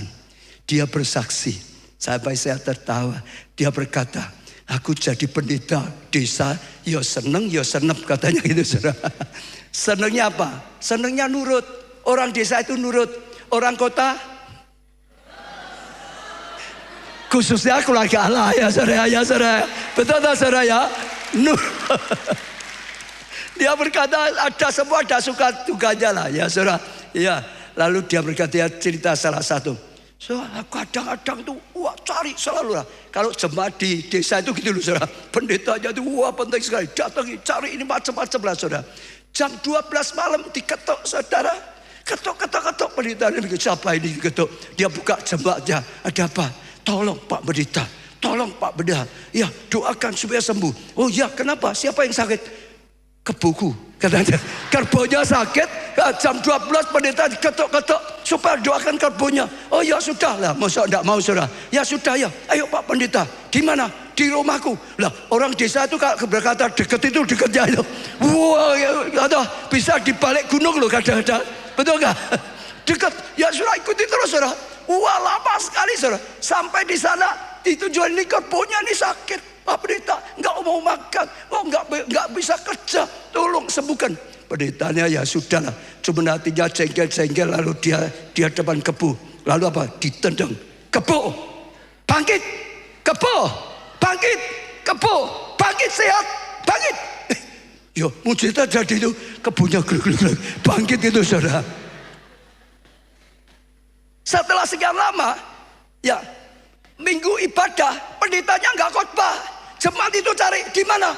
Dia bersaksi. Sampai saya tertawa. Dia berkata, aku jadi pendeta desa. Ya seneng, ya senep katanya gitu saudara. Senengnya apa? Senengnya nurut. Orang desa itu nurut. Orang kota khususnya keluarga Allah ya saudara, ya saudara. Betul tak saudara ya? Dia berkata ada semua ada suka dukanya lah ya saudara. Ya, lalu dia berkata dia cerita salah satu. So, kadang-kadang tuh wah cari selalu lah. Kalau jemaat di desa itu gitu loh saudara. Pendetanya tuh wah penting sekali. Datangi cari ini macam-macam lah saudara. Jam 12 malam diketok saudara. Ketok pendetanya siapa ini ketok. Dia buka jemaatnya. Ada apa? Tolong Pak Pendeta. Tolong Pak Pendeta. Ya doakan supaya sembuh. Oh ya kenapa? Siapa yang sakit? Kebuku katanya. Kerbonya sakit. Jam 12 pendeta ketok-ketok supaya doakan kerbonya. Oh ya sudah lah. Masa enggak mau saudara? Ya sudah ya. Ayo Pak Pendeta. Di mana? Di rumahku. Lah orang desa itu kalau berkata deket itu deketnya itu. Wah ya, bisa di balik gunung loh kadang-kadang. Betul enggak? Dekat. Ya sudah ikuti terus saudara. Wah lama sekali saudara. Sampai di sana di tujuan ini kerbonya ini sakit. Pak Pendeta nggak mau makan, nggak bisa kerja, tolong sembuhkan. Pendetanya ya sudahlah, cuma hatinya jengkel-jengkel lalu dia depan kebu, lalu apa? Ditendang, kebu, bangkit, kebu, bangkit, kebu, bangkit sehat, bangkit. Yo mujizat jadi itu kebunya geluk-geluk, bangkit itu saudara. Setelah sekian lama, ya minggu ibadah, pendetanya nggak khotbah. Jemaat itu cari di mana?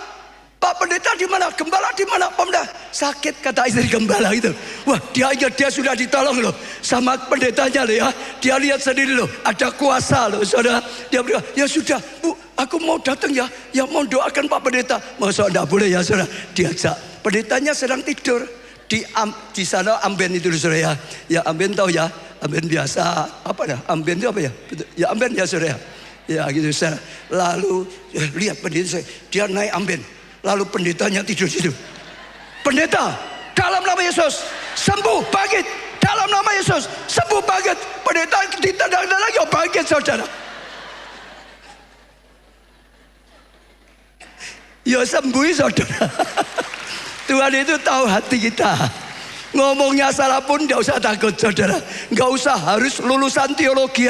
Pak Pendeta di mana? Gembala di mana? Pemda sakit kata istri gembala itu. Wah dia ingat dia sudah ditolong loh sama pendetanya loh ya. Dia lihat sendiri loh ada kuasa loh saudara. Dia bilang ya sudah Bu aku mau datang ya. Ya mau doakan Pak Pendeta. Masa enggak boleh ya saudara. Diajak. Pendetanya sedang tidur di sana amben itu saudara ya. Ya amben tahu ya. Amben biasa apa ya? Amben itu apa ya? Ya amben ya saudara. Ya gitu saudara. Lalu lihat pendeta dia naik amben. Lalu pendetanya tidur situ. Pendeta, dalam nama Yesus sembuh bangkit. Dalam nama Yesus sembuh bangkit. Pendeta ditendang lagi bangkit saudara. Ya sembuh saudara. Tuhan itu tahu hati kita. Ngomongnya salah pun gak usah takut saudara. Gak usah harus lulusan teologi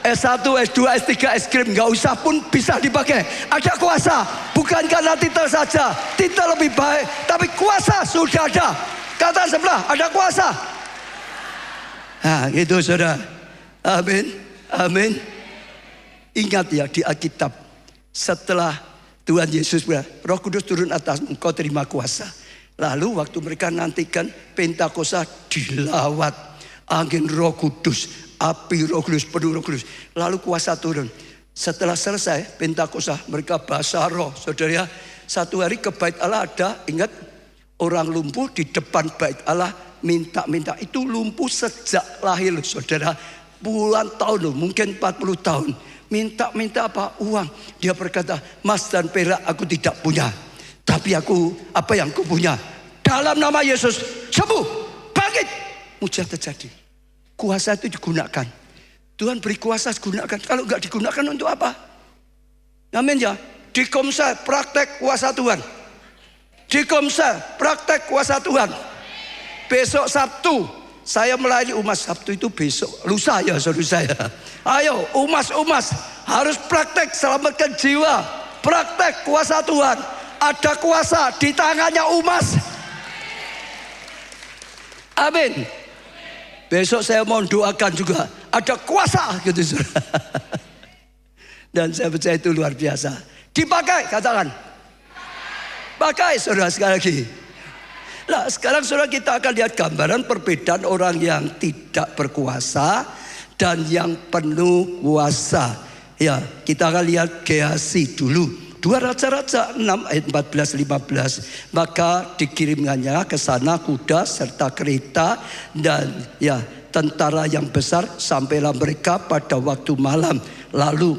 S1, S2, S3, S-Krim. Gak usah pun bisa dipakai. Ada kuasa. Bukan karena titel saja. Titel lebih baik. Tapi kuasa sudah ada. Kata sebelah ada kuasa. Nah gitu saudara. Amin. Amin. Ingat ya di Alkitab. Setelah Tuhan Yesus bilang Roh Kudus turun atasmu, engkau terima kuasa. Lalu waktu mereka nantikan Pentakosta dilawat angin Roh Kudus, api Roh Kudus, penuh Roh Kudus. Lalu kuasa turun. Setelah selesai Pentakosta mereka basah roh. Saudara, satu hari ke bait Allah ada, ingat, orang lumpuh di depan bait Allah minta-minta. Itu lumpuh sejak lahir, saudara. Puluhan tahun loh, mungkin 40 tahun. Minta-minta apa? Uang. Dia berkata, emas dan perak aku tidak punya. Tapi aku, apa yang aku punya? Dalam nama Yesus, sembuh, bangkit. Mujizat terjadi. Kuasa itu digunakan. Tuhan beri kuasa digunakan. Kalau enggak digunakan untuk apa? Amin ya. Di Komsel praktek kuasa Tuhan. Di Komsel praktek kuasa Tuhan. Besok Sabtu saya melayani umat. Sabtu itu besok, lusa ya saudara saya. Ayo umas harus praktek selamatkan jiwa. Praktek kuasa Tuhan. Ada kuasa di tangannya umas. Amin. Besok saya mau doakan juga. Ada kuasa gitu saudara. Dan saya percaya itu luar biasa. Dipakai, katakan. Pakai saudara sekali lagi. Nah sekarang saudara kita akan lihat gambaran perbedaan orang yang tidak berkuasa dan yang penuh kuasa. Ya, kita akan lihat Gehazi dulu. 2 Raja-Raja 6 ayat 14-15. Maka dikirimkannya ke sana kuda serta kereta dan ya tentara yang besar. Sampailah mereka pada waktu malam. Lalu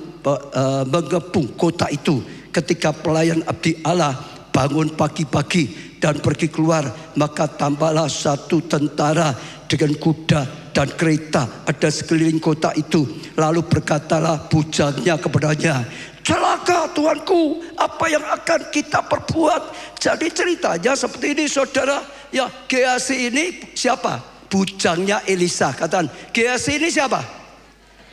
mengepung kota itu. Ketika pelayan abdi Allah bangun pagi-pagi dan pergi keluar, maka tampaklah satu tentara dengan kuda dan kereta ada sekeliling kota itu. Lalu berkatalah bujangnya kepadanya, celaka tuanku, apa yang akan kita perbuat? Jadi ceritanya seperti ini saudara. Ya, Gehazi ini siapa? Bujangnya Elisa. Katakan, Gehazi ini siapa?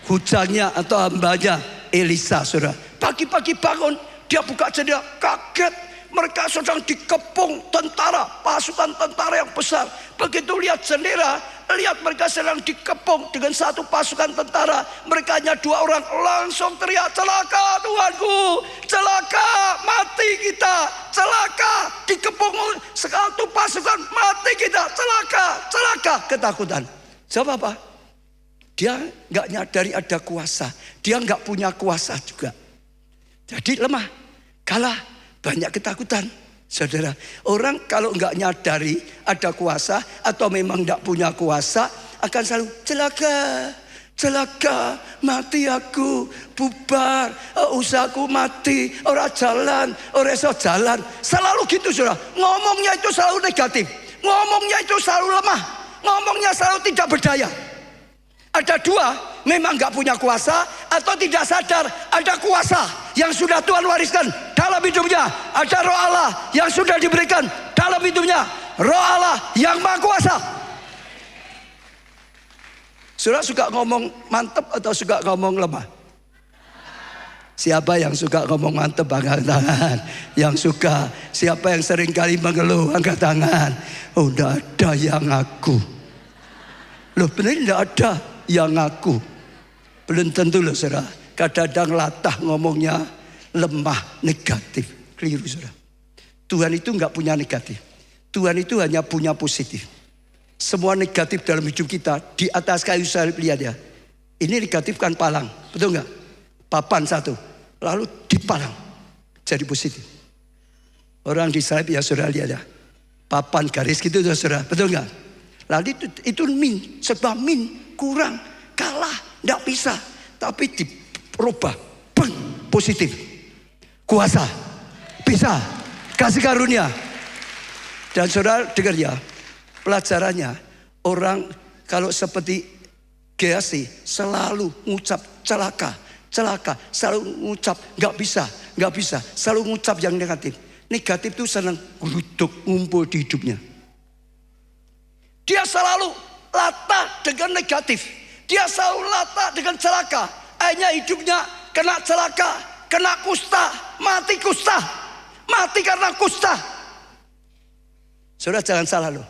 Bujangnya atau hambanya Elisa, saudara. Pagi-pagi bangun, dia buka jendela, kaget. Mereka sedang dikepung tentara, pasukan tentara yang besar. Begitu lihat jendela, lihat mereka sedang dikepung dengan satu pasukan tentara. Mereka hanya 2 orang, langsung teriak, celaka Tuanku, celaka, mati kita, celaka, dikepung satu pasukan, mati kita, celaka, celaka. Ketakutan. Sebab apa? Dia nggak nyadari ada kuasa. Dia nggak punya kuasa juga. Jadi lemah, kalah. Banyak ketakutan, saudara. Orang kalau nggak nyadari ada kuasa atau memang nggak punya kuasa akan selalu celaka, celaka, mati aku, bubar, usahaku mati, orang jalan, orang iso jalan. Selalu gitu, saudara. Ngomongnya itu selalu negatif, ngomongnya itu selalu lemah, ngomongnya selalu tidak berdaya. Ada 2, memang nggak punya kuasa atau tidak sadar ada kuasa yang sudah Tuhan wariskan dalam hidupnya. Ada Roh Allah yang sudah diberikan dalam hidupnya, Roh Allah yang Maha Kuasa. Saudara suka ngomong mantep atau suka ngomong lemah? Siapa yang suka ngomong mantep angkat tangan. Yang suka. Siapa yang sering kali mengeluh angkat tangan. Oh, enggak ada yang ngaku. Loh benar enggak ada yang ngaku. Belum tentu loh saudara. Kadang-kadang latah ngomongnya lemah, negatif. Keliru saudara. Tuhan itu enggak punya negatif. Tuhan itu hanya punya positif. Semua negatif dalam hidup kita di atas kayu salib, lihat ya. Ini negatif kan palang, betul enggak? Papan satu, lalu dipalang jadi positif. Orang di salib ya saudara lihat ya. Papan garis gitu saudara, betul enggak? Lalu itu min, sebab min kurang, kalah, enggak bisa. Tapi dirubah, beng, positif. Kuasa, bisa, kasih karunia. Dan saudara dengar ya, pelajarannya orang kalau seperti Gehazi selalu ngucap celaka, celaka, selalu ngucap nggak bisa, selalu ngucap yang negatif. Negatif itu senang geruduk ngumpul di hidupnya. Dia selalu latah dengan negatif. Dia selalu latah dengan celaka. Akhirnya hidupnya kena celaka, kena kusta, mati kusta, mati karena kusta. Saudara jangan salah loh.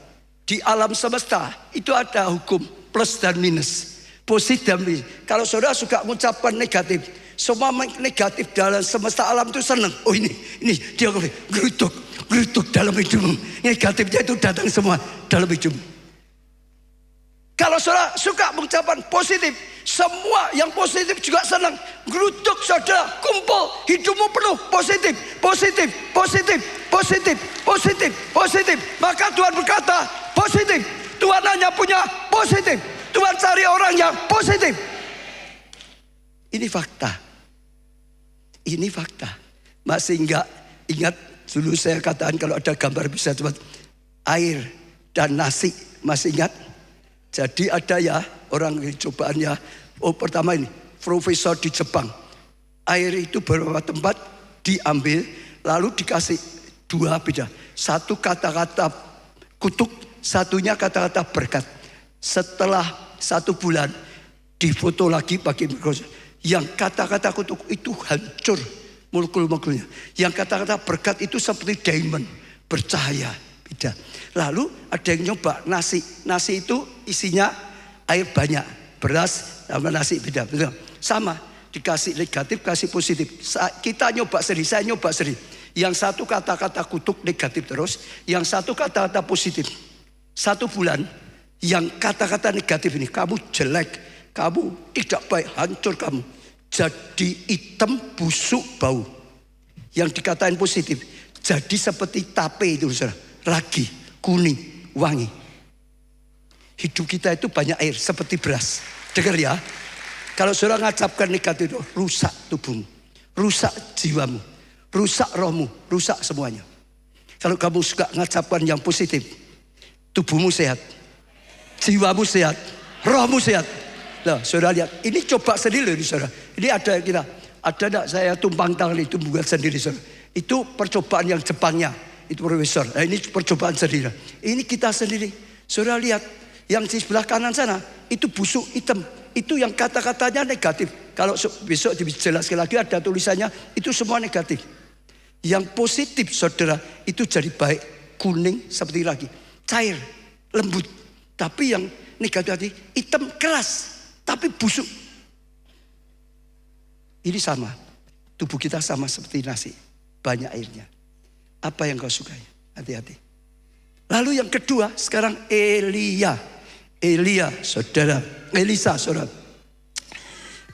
Di alam semesta itu ada hukum plus dan minus, positif dan minus. Kalau saudara suka mengucapkan negatif, Semua negatif dalam semesta alam itu senang. Oh ini dia geruduk dalam hidupmu. Negatifnya itu datang semua dalam hidupmu. Kalau saudara suka mengucapkan positif, semua yang positif juga senang. Geruduk saudara, kumpul, hidupmu penuh positif, positif, positif, positif, positif, positif. Maka Tuhan berkata, positif. Tuhan hanya punya positif. Tuhan cari orang yang positif. Ini fakta. Ini fakta. Masih enggak ingat dulu saya katakan kalau ada gambar bisa coba air dan nasi, masih ingat? Jadi ada ya orang cobaannya. Oh pertama ini profesor di Jepang. Air itu beberapa tempat diambil lalu dikasih dua beda. Satu kata-kata kutuk, satunya kata-kata berkat. Setelah 1 bulan difoto lagi pakai mikroskop. Yang kata-kata kutuk itu hancur molekul-molekulnya. Yang kata-kata berkat itu seperti diamond bercahaya. Beda. Lalu ada yang nyoba nasi. Nasi itu isinya air banyak. Beras sama nasi beda. Betul. Sama. Dikasih negatif, kasih positif. Kita nyoba sendiri, saya nyoba sendiri. Yang satu kata-kata kutuk negatif terus. Yang satu kata-kata positif. 1 bulan. Yang kata-kata negatif ini. Kamu jelek. Kamu tidak baik. Hancur kamu. Jadi hitam, busuk, bau. Yang dikatain positif. Jadi seperti tape itu saudara. Ragi, kuning, wangi. Hidup kita itu banyak air seperti beras. Dengar ya. Kalau saudara ngacapkan negatif itu rusak tubuhmu, rusak jiwamu, rusak rohmu, rusak semuanya. Kalau kamu suka ngacapkan yang positif, tubuhmu sehat, jiwamu sehat, rohmu sehat. Nah, saudara lihat, ini coba sendiri loh saudara. Ini ada kita, ada enggak saya tumpang tangan itu buat sendiri saudara. Itu percobaan yang Jepangnya. Itu profesor. Nah, ini percobaan sendiri. Ini kita sendiri. Saudara lihat yang di sebelah kanan sana itu busuk hitam. Itu yang kata-katanya negatif. Kalau besok dijelaskan lagi ada tulisannya itu semua negatif. Yang positif saudara itu jadi baik, kuning seperti lagi, cair, lembut. Tapi yang negatif tadi hitam keras, tapi busuk. Ini sama. Tubuh kita sama seperti nasi, banyak airnya. Apa yang kau sukai? Hati-hati. Lalu yang kedua sekarang Elia, saudara. Elisa, saudara.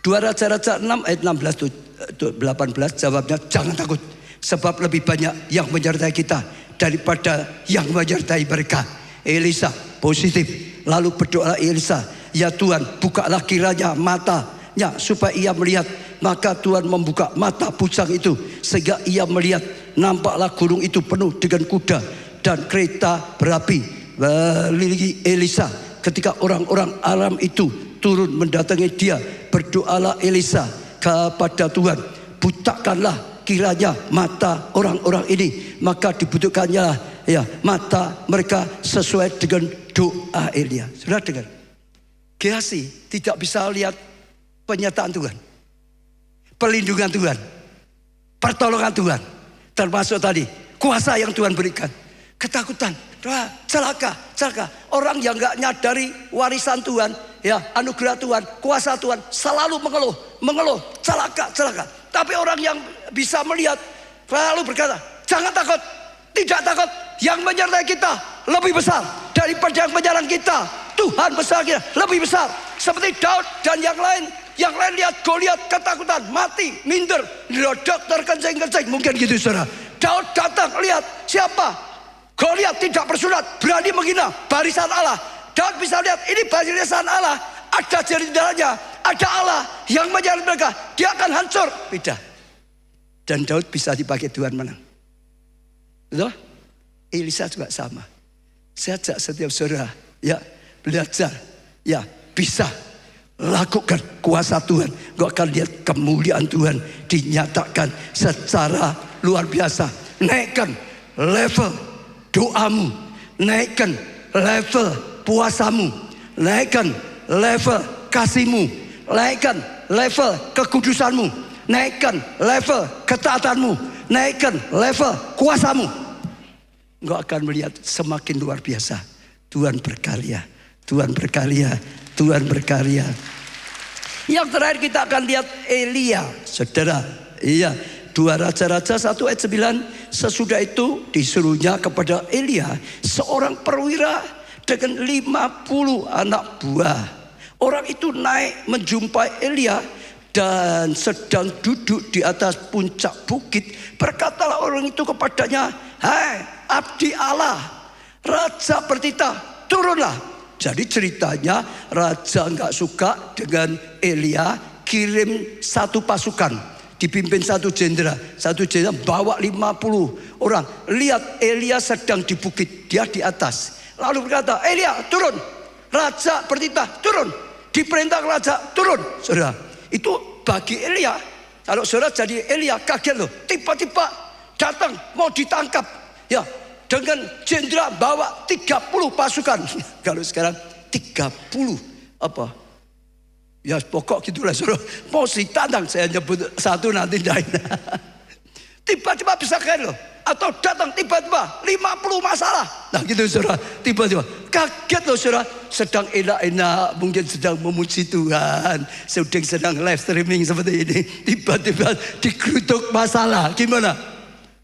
2 Raja-Raja 6 ayat 16-18 jawabnya jangan takut. Sebab lebih banyak yang menyertai kita daripada yang menyertai mereka. Elisa positif. Lalu berdoa Elisa, ya Tuhan bukalah kiranya matanya supaya ia melihat. Maka Tuhan membuka mata bujang itu sehingga ia melihat. Nampaklah gunung itu penuh dengan kuda dan kereta berapi. Melihat Elisa ketika orang-orang Aram itu turun mendatangi dia. Berdoalah Elisa kepada Tuhan, butakanlah kiranya mata orang-orang ini. Maka dibutuhkannya ya mata mereka sesuai dengan doa Elia. Sudah dengar? Gehazi tidak bisa lihat penyataan Tuhan, perlindungan Tuhan, pertolongan Tuhan. Termasuk tadi kuasa yang Tuhan berikan. Ketakutan, celaka. Orang yang gak nyadari warisan Tuhan, ya anugerah Tuhan, kuasa Tuhan, selalu mengeluh, celaka. Tapi orang yang bisa melihat lalu berkata, jangan takut, tidak takut. Yang menyertai kita lebih besar daripada yang menyerang kita. Tuhan besar kita, lebih besar. Seperti Daud dan yang lain. Yang lain lihat Goliat ketakutan, mati, minder, lodok terkencing-kencing. Mungkin gitu saudara. Daud datang, lihat siapa? Goliat tidak bersurat, berani menghina barisan Allah. Daud bisa lihat ini barisan Allah. Ada jerindarannya, ada Allah yang menyerang mereka. Dia akan hancur. Beda. Dan Daud bisa dipakai Tuhan menang. Betul? Elisa juga sama. Saya ajak setiap saudara, ya belajar, ya bisa lakukan kuasa Tuhan. Kau akan lihat kemuliaan Tuhan dinyatakan secara luar biasa. Naikkan level doamu, naikkan level puasamu, naikkan level kasihmu, naikkan level kekudusanmu, naikkan level ketaatanmu, naikkan level kuasamu. Engkau akan melihat semakin luar biasa. Tuhan berkarya, Tuhan berkarya, Tuhan berkarya. Yang terakhir kita akan lihat Elia, saudara. Iya, 2 Raja-Raja 1 ayat 9. Sesudah itu disuruhnya kepada Elia seorang perwira dengan 50 anak buah. Orang itu naik menjumpai Elia dan sedang duduk di atas puncak bukit. Berkatalah orang itu kepadanya, "Hai abdi Allah, raja bertitah, turunlah." Jadi ceritanya raja nggak suka dengan Elia, kirim satu pasukan dipimpin satu jenderal bawa 50 orang. Lihat Elia sedang di bukit, dia di atas. Lalu berkata, "Elia turun, raja bertitah, turun." Diperintah raja turun. Saudara, itu bagi Elia, kalau saudara jadi Elia kaget loh. Tiba-tiba datang mau ditangkap, ya, dengan jenderal bawa 30 pasukan. Kalau sekarang 30 apa? Ya pokok gitulah saudara. Mau ditantang, saya nyebut satu nanti lain. Tiba-tiba bisa kaget loh. Atau datang tiba-tiba 50 masalah. Nah gitu saudara. Tiba-tiba kaget loh saudara. Sedang enak-enak, mungkin sedang memuji Tuhan, sedang live streaming seperti ini. Tiba-tiba digerutuk masalah. Gimana?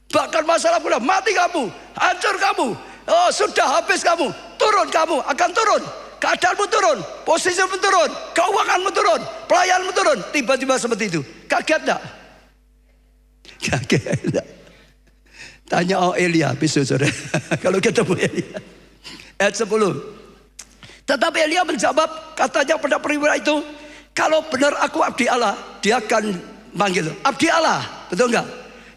Bahkan masalah pula, mati kamu, hancur kamu, oh sudah habis kamu, turun kamu, akan turun. Keadaanmu turun, posisimu turun, keuanganmu turun, pelayanmu turun. Tiba-tiba seperti itu. Kaget enggak? Kaget enggak? Tanya Elia besok sore. Kalau ketemu Elia. Ayat 10. Tetapi Elia menjawab, katanya pada perwira itu, kalau benar aku abdi Allah, dia akan manggil abdi Allah, betul enggak?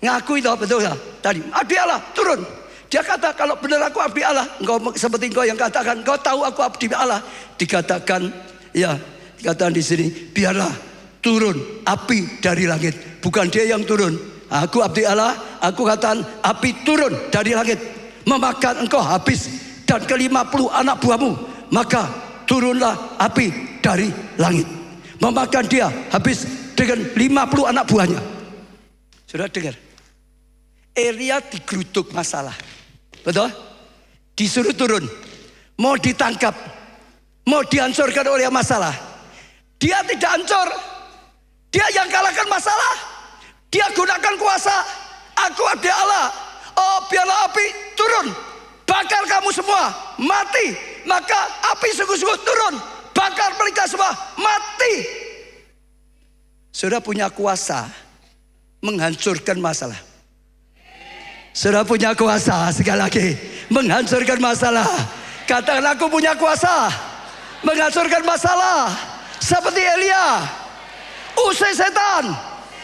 Ngaku itu betul enggak? Tadi abdi Allah turun. Dia kata kalau benar aku abdi Allah, engkau seperti engkau yang katakan, engkau tahu aku abdi Allah. Dikatakan, ya, dikatakan di sini, biarlah turun api dari langit. Bukan dia yang turun. Aku abdi Allah, aku katakan api turun dari langit, memakan engkau habis dan ke-50 anak buahmu. Maka turunlah api dari langit, memakan dia habis dengan 50 anak buahnya. Sudah dengar? Elia digeruduk masalah. Betul? Disuruh turun, mau ditangkap, mau dihancurkan oleh masalah. Dia tidak hancur, dia yang kalahkan masalah. Dia gunakan kuasa. Aku abdi Allah. Oh biarlah api turun, bakar kamu semua, mati. Maka api sungguh-sungguh turun, bakar mereka semua, mati. Saudara punya kuasa menghancurkan masalah. Saudara punya kuasa, sekali lagi, menghancurkan masalah. Katakan aku punya kuasa menghancurkan masalah. Seperti Elia, usai setan,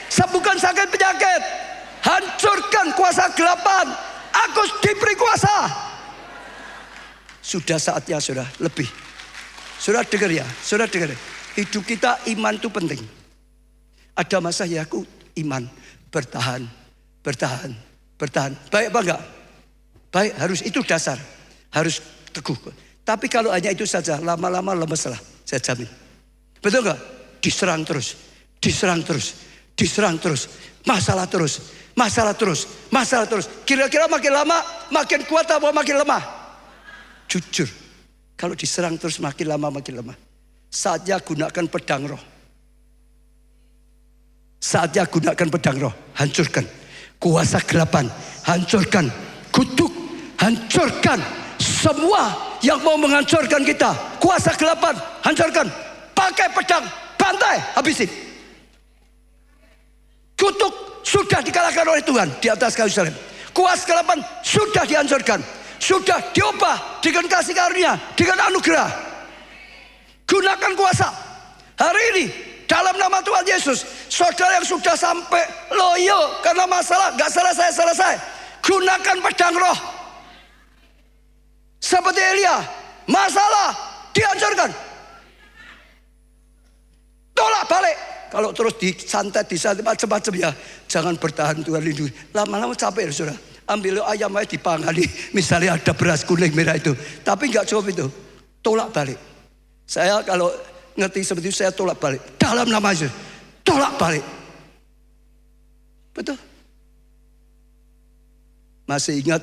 sembuhkan sakit penyakit, hancurkan kuasa gelapan. Aku diberi kuasa. Sudah saatnya saudara lebih. Saudara dengar ya, saudara dengar. Hidup kita iman itu penting. Ada masa ya aku iman bertahan. Baik apa enggak? Baik, harus itu dasar. Harus teguh. Tapi kalau hanya itu saja, lama-lama lemes lah, saya jamin. Betul enggak? Diserang terus. Masalah terus. Kira-kira makin lama makin kuat atau makin lemah? Jujur, kalau diserang terus makin lama. Saatnya gunakan pedang roh. Hancurkan kuasa gelapan, hancurkan, kutuk, hancurkan semua yang mau menghancurkan kita. Kuasa gelapan, hancurkan. Pakai pedang, bantai, habisin. Kutuk sudah dikalahkan oleh Tuhan di atas kayu salib. Kuasa gelapan sudah dihancurkan, sudah diubah dengan kasih karunia, dengan anugerah. Gunakan kuasa hari ini dalam nama Tuhan Yesus. Saudara yang sudah sampai loyo karena masalah gak selesai, gunakan pedang roh. Seperti Elia, masalah dihancurkan, tolak balik. Kalau terus disantet macam-macam ya, jangan bertahan, Tuhan lindungi. Lama-lama capek saudara. Ambil ayam aja dipangani, misalnya ada beras kuning merah itu, tapi nggak cukup itu, tolak balik. Saya kalau ngerti seperti itu, saya tolak balik dalam nama Yesus. Tolak balik. Betul. Masih ingat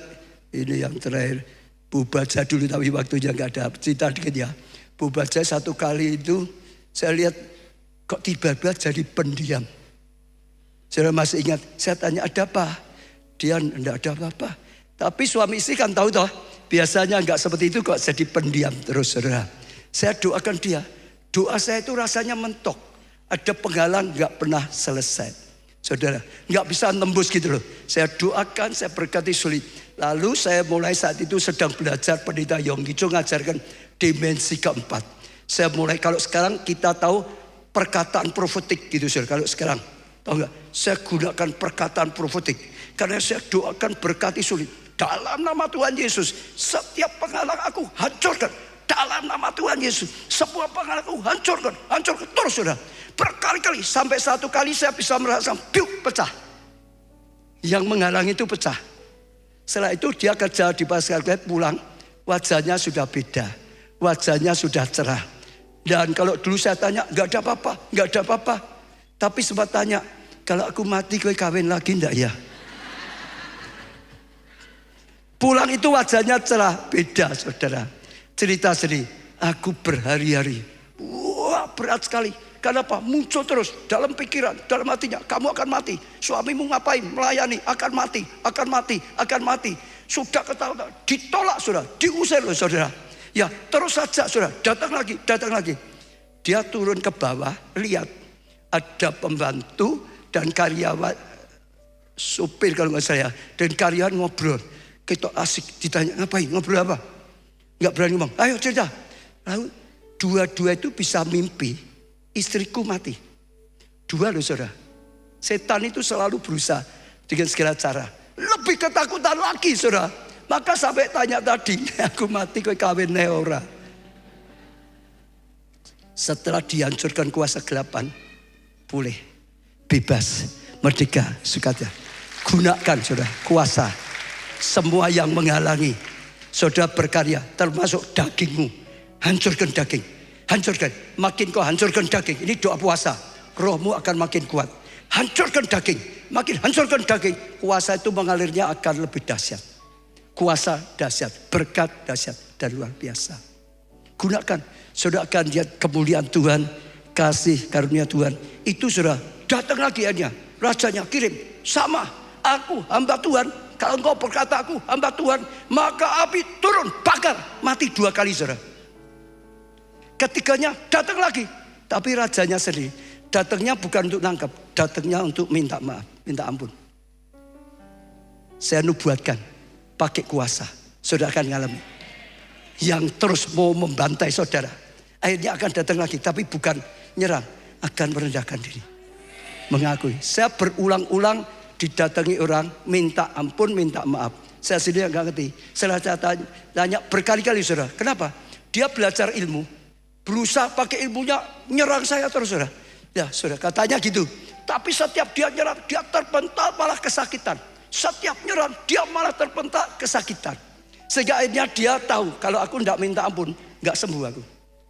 ini yang terakhir, Bu Baja dulu, tapi waktunya nggak ada. Cerita dikit ya. Bu Baja satu kali itu saya lihat Kok tiba-tiba jadi pendiam? Saudara masih ingat, saya tanya ada apa? Dia enggak ada apa-apa. Tapi suami istri kan tahu toh, biasanya enggak seperti itu kok jadi pendiam terus saudara. Saya doakan dia. Doa saya itu rasanya mentok. Ada penghalang enggak pernah selesai. Saudara, enggak bisa nembus gitu loh. Saya doakan, saya berkati sulit. Lalu saya mulai saat itu sedang belajar pendeta Yonggi Cho ngajarkan dimensi keempat. Saya mulai, kalau sekarang kita tahu perkataan profetik gitu saudara. Kalau sekarang, tahu enggak? Saya gunakan perkataan profetik. Karena saya doakan berkati sulit. Dalam nama Tuhan Yesus, setiap penghalang aku hancurkan. Dalam nama Tuhan Yesus, semua penghalang aku hancurkan. Hancurkan terus saudara. Berkali-kali, sampai satu kali saya bisa merasakan piuk, pecah. Yang menghalangi itu pecah. Setelah itu dia kerja di Pascal pulang, wajahnya sudah beda. Wajahnya sudah cerah. Dan kalau dulu saya tanya, enggak ada apa-apa, enggak ada apa-apa. Tapi sempat tanya, kalau aku mati kowe kawin lagi enggak ya? Pulang itu wajahnya cerah, beda saudara. Cerita sedih, aku berhari-hari. Wah berat sekali. Kenapa? Muncul terus dalam pikiran, dalam hatinya. Kamu akan mati. Suamimu ngapain? Melayani, akan mati, akan mati, akan mati. Sudah ketahuan, ditolak saudara, diusir loh saudara. Ya terus saja saudara, datang lagi, datang lagi. Dia turun ke bawah, lihat. Ada pembantu dan karyawan, supir kalau nggak saya, dan karyawan ngobrol. Kita asik ditanya ngapain, ngobrol apa? Nggak berani ngomong, ayo cerita. Lalu dua-dua itu bisa mimpi, istriku mati. Dua loh saudara. Setan itu selalu berusaha dengan segala cara. Lebih ketakutan lagi saudara. Maka sampai tanya tadi, aku mati kowe kawin ora. Setelah dihancurkan kuasa gelapan, pulih, bebas, merdeka, sukacita. Gunakan saudara kuasa. Semua yang menghalangi saudara berkarya, termasuk dagingmu. Hancurkan daging, hancurkan. Makin kau hancurkan daging, ini doa puasa, rohmu akan makin kuat. Hancurkan daging, makin hancurkan daging, kuasa itu mengalirnya akan lebih dahsyat. Kuasa dahsyat, berkat dahsyat dan luar biasa. Gunakan, saudara akan lihat kemuliaan Tuhan, kasih karunia Tuhan. Itu saudara, datang lagi hanya rajanya kirim, sama aku hamba Tuhan. Kalau engkau berkata aku hamba Tuhan, maka api turun, bakar, mati 2 kali saudara. Ketiganya datang lagi, tapi rajanya sendiri. Datangnya bukan untuk nangkap, datangnya untuk minta maaf, minta ampun. Saya nubuatkan, pakai kuasa, saudara akan mengalami. Yang terus mau membantai saudara, akhirnya akan datang lagi, tapi bukan nyerang, akan merendahkan diri. Mengakui, saya berulang-ulang didatangi orang, minta ampun, minta maaf. Saya sendiri nggak ngerti. Saya tanya berkali-kali saudara, kenapa? Dia belajar ilmu, berusaha pakai ilmunya nyerang saya terus saudara. Ya saudara, katanya gitu. Tapi setiap dia nyerang, dia terpental malah kesakitan. Setiap nyerang, dia malah terpental kesakitan. Sehingga akhirnya dia tahu, kalau aku tidak minta ampun, nggak sembuh aku.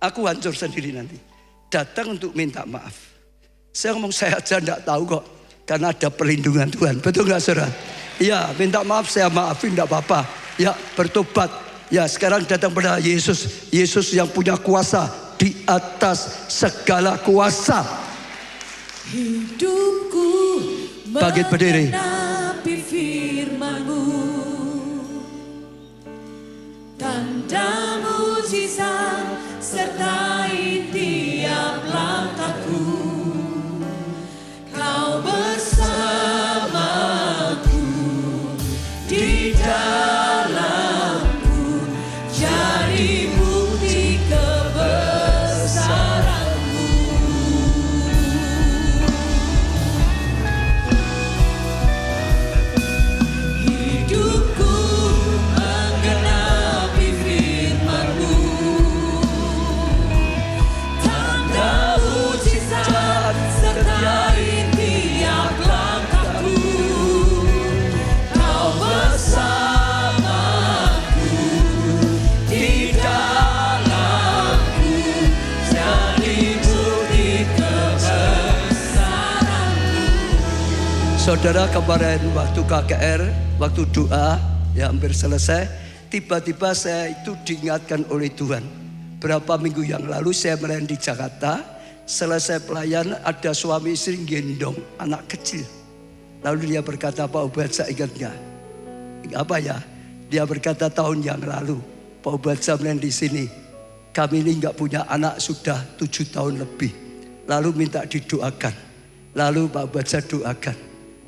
Aku hancur sendiri nanti. Datang untuk minta maaf. Saya ngomong, saya aja tidak tahu kok. Karena ada perlindungan Tuhan. Betul gak saudara? Ya minta maaf, saya maafin gak apa-apa. Ya bertobat. Ya sekarang datang pada Yesus. Yesus yang punya kuasa di atas segala kuasa. Hidupku Bangkit berdiri. menggenapi firman-Mu. Tanda mujizat sertai tiap langkahku. Kau bersamaku di dalamku, jadi bukti kebesaran-Mu. Hidupku menggenapi firman-Mu. Tanda mujizat sertai tiap langkahku. Kau bersamaku di dalamku, jadi bukti kebesaran-Mu. Saudara kemarin waktu KKR, waktu doa, ya hampir selesai. Tiba-tiba saya itu diingatkan oleh Tuhan. Berapa minggu yang lalu saya melayani di Jakarta. Selesai pelayan, ada suami istri gendong anak kecil. Lalu dia berkata, Pak Obadza ingat nggak? Apa ya? Dia berkata tahun yang lalu, Pak Obadza di sini. Kami ini nggak punya anak sudah 7 tahun lebih. Lalu minta didoakan. Lalu Pak Obadza doakan.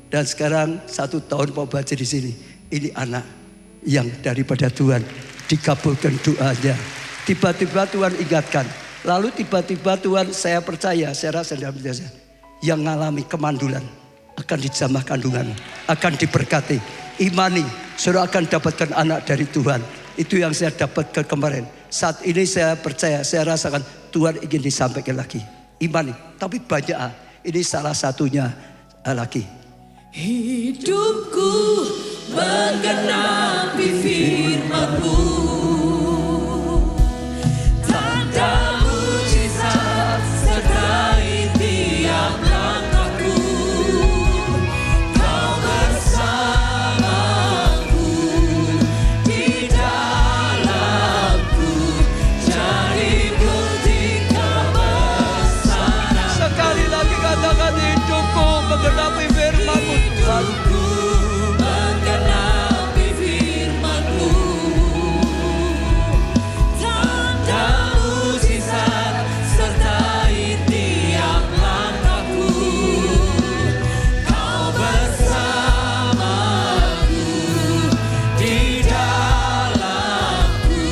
Dan sekarang 1 tahun Pak Obadza di sini. Ini anak yang daripada Tuhan dikabulkan doanya. Tiba-tiba Tuhan ingatkan. Lalu tiba-tiba Tuhan, saya percaya, saya rasa dalam biasa, yang mengalami kemandulan akan dijamah kandungan, akan diberkati. Imani, saudara akan dapatkan anak dari Tuhan. Itu yang saya dapatkan kemarin. Saat ini saya percaya, saya rasakan Tuhan ingin disampaikan lagi. Imani, tapi banyak. Ini salah satunya lagi. Hidupku menggenapi firman-Mu, tanda mujizat sertai tiap langkahku. Kau bersamaku di dalamku, jadi bukti kebesaran. Sekali lagi katakan, hidupku menggenapi firman-Mu, Tuhan. Menggenapi firman-Mu, tanda mujizat sertai tiap langkahku. Kau bersamaku di dalamku,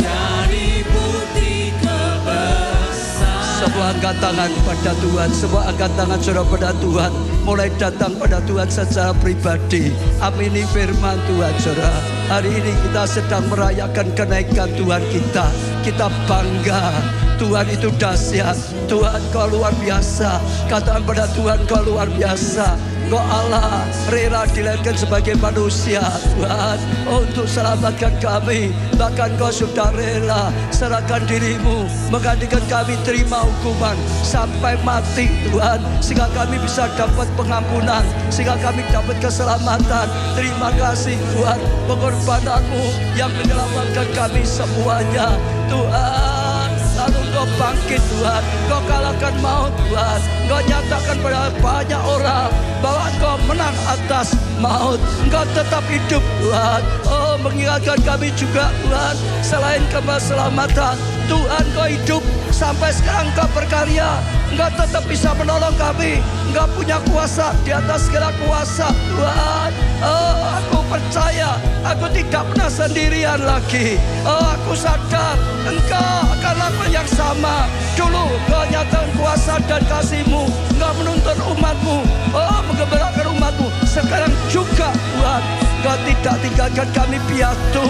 jadi bukti kebesaran. Sebuah angkat tangan pada Tuhan, sebuah angkat tangan saudara pada Tuhan. Mulai datang pada Tuhan secara pribadi. Amini firman Tuhan saudara. Hari ini kita sedang merayakan kenaikan Tuhan kita. Kita bangga. Tuhan itu dahsyat. Tuhan kau luar biasa. Katakan pada Tuhan kau luar biasa. Kau Allah rela dilahirkan sebagai manusia Tuhan, untuk selamatkan kami. Bahkan kau sudah rela serahkan dirimu, menggantikan kami terima hukuman sampai mati Tuhan, sehingga kami bisa dapat pengampunan, sehingga kami dapat keselamatan. Terima kasih Tuhan, pengorbananmu yang menyelamatkan kami semuanya Tuhan. Lalu Kau bangkit Tuhan, Kau kalahkan maut Tuhan. Kau nyatakan pada banyak orang bahwa Kau menang atas maut. Engkau tetap hidup Tuhan. Oh, mengingatkan kami juga Tuhan, selain keselamatan Tuhan Kau hidup. Sampai sekarang Kau berkarya. Engkau tetap bisa menolong kami. Engkau punya kuasa di atas segala kuasa Tuhan. Oh, aku percaya aku tidak pernah sendirian lagi. Oh, aku sadar Engkau akan lakukan yang sama. Dulu Kau nyatakan kuasa dan kasih-Mu. Engkau menuntun umat-Mu. Oh, menggembalakan umat-Mu. Sekarang juga Tuhan, Engkau tidak tinggalkan kami piatu.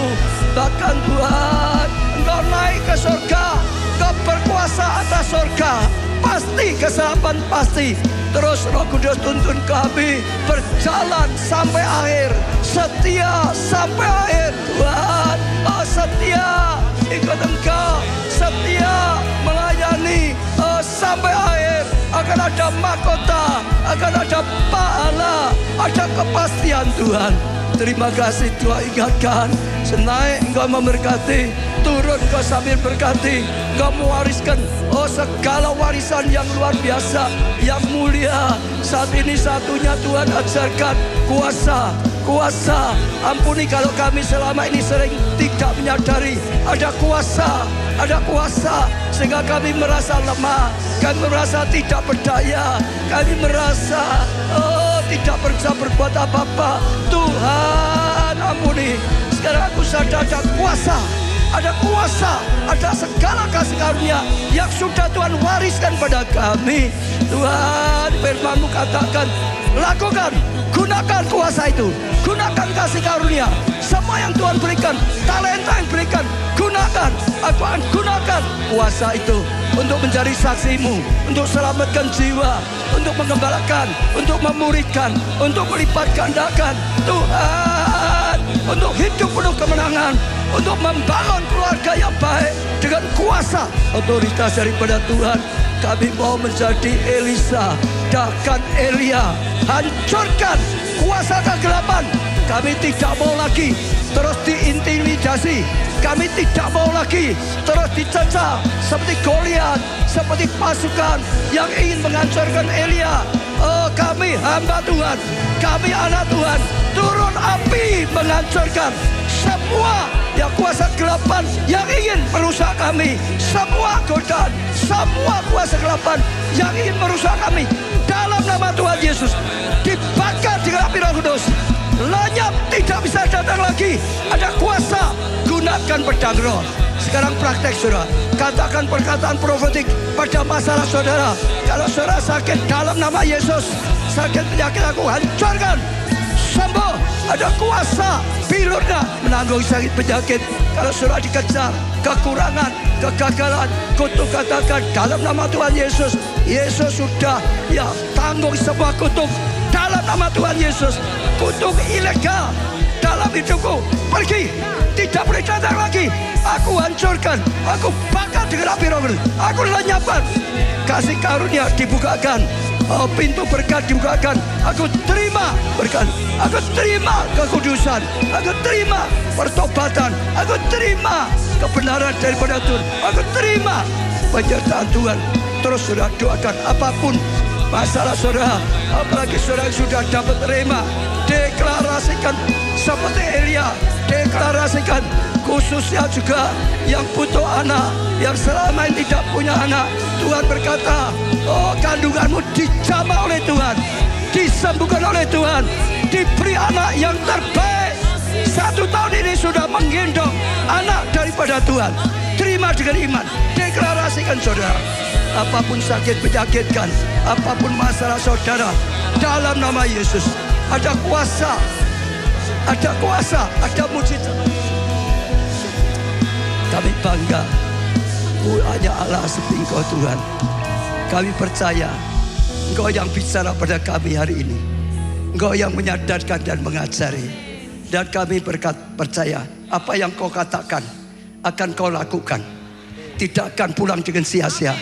Bahkan Tuhan, Engkau naik ke surga. Engkau berkuasa atas surga. Pasti keselamatan pasti. Terus Roh Kudus tuntun kami berjalan sampai akhir. Setia sampai akhir Tuhan. Oh, setia ikut Engkau. Setia melayani sampai akhir. Akan ada mahkota, akan ada pahala, ada kepastian Tuhan. Terima kasih Tuhan, ingatkan. Senaik Engkau memberkati, turun Engkau sambil berkati. Engkau mewariskan segala warisan yang luar biasa, yang mulia. Saat ini satunya Tuhan ajarkan kuasa. Ampuni kalau kami selama ini sering tidak menyadari ada kuasa sehingga kami merasa lemah, kami merasa tidak berdaya, kami merasa tidak bisa berbuat apa-apa. Tuhan ampuni. Sekarang aku sadar ada kuasa, ada segala kasih karunia yang sudah Tuhan wariskan pada kami. Tuhan, firman-Mu katakan, lakukan, gunakan kuasa itu, gunakan kasih karunia. Semua yang Tuhan berikan, talenta yang berikan, gunakan. Aku akan gunakan kuasa itu untuk menjadi saksi-Mu, untuk selamatkan jiwa, untuk mengembalakan, untuk memuridkan, untuk melipat gandakan. Tuhan, untuk hidup penuh kemenangan, untuk membangun keluarga yang baik dengan kuasa otoritas daripada Tuhan. Kami mau menjadi Elisa, bahkan Elia. Hancurkan kuasa kegelapan, Kami tidak mau lagi terus diintimidasi. Kami tidak mau lagi terus dicecah seperti Goliat, seperti pasukan yang ingin menghancurkan Elia. Oh, kami hamba Tuhan, kami anak Tuhan, turun api menghancurkan semua yang kuasa gelapan yang ingin merusak kami. Semua godaan, semua kuasa gelapan yang ingin merusak kami, dalam nama Tuhan Yesus dibakar dengan api Roh Kudus. Lenyap, tidak bisa datang lagi. Ada kuasa, gunakan pedang roh. Sekarang praktek saudara, katakan perkataan profetik pada masalah saudara. Kalau saudara sakit, dalam nama Yesus, sakit penyakit aku hancurkan, sembuh. Ada kuasa pilurnya menanggung sakit penyakit. Kalau saudara dikejar, kekurangan, kegagalan, kutuk, katakan dalam nama Tuhan Yesus. Yesus sudah tanggung semua kutuk. Dalam nama Tuhan Yesus, kutuk ilegal dalam hidupku pergi, tidak boleh datang lagi. Aku hancurkan, aku bakar dengan api Roh Kudus. Aku lenyapkan, kasih karunia dibukakan, pintu berkat dibukakan. Aku terima berkat, aku terima kekudusan, aku terima pertobatan, aku terima kebenaran daripada Tuhan, aku terima penyertaan Tuhan. Terus saudara doakan apapun masalah saudara, apalagi saudara yang sudah dapat terima, deklarasikan seperti Elia, deklarasikan khususnya juga yang butuh anak, yang selama ini tidak punya anak. Tuhan berkata, oh kandunganmu dijamah oleh Tuhan, disembuhkan oleh Tuhan, diberi anak yang terbaik. 1 tahun ini sudah menggendong anak daripada Tuhan. Terima dengan iman, deklarasikan saudara. Apapun sakit penyakitkan, apapun masalah saudara, dalam nama Yesus ada kuasa, ada kuasa, ada mujizat. Kami bangga, hanya Allah seperti Engkau Tuhan. Kami percaya Engkau yang bicara pada kami hari ini, Engkau yang menyadarkan dan mengajari. Dan kami percaya apa yang Kau katakan akan Kau lakukan, tidak akan pulang dengan sia-sia.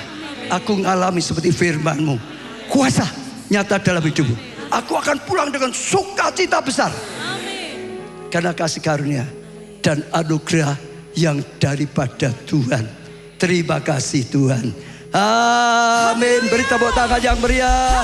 Aku mengalami seperti firman-Mu, kuasa nyata dalam hidupmu. Aku akan pulang dengan sukacita besar. Karena kasih karunia dan anugerah yang daripada Tuhan. Terima kasih Tuhan. Amin. Beri tepuk tangan yang meriah.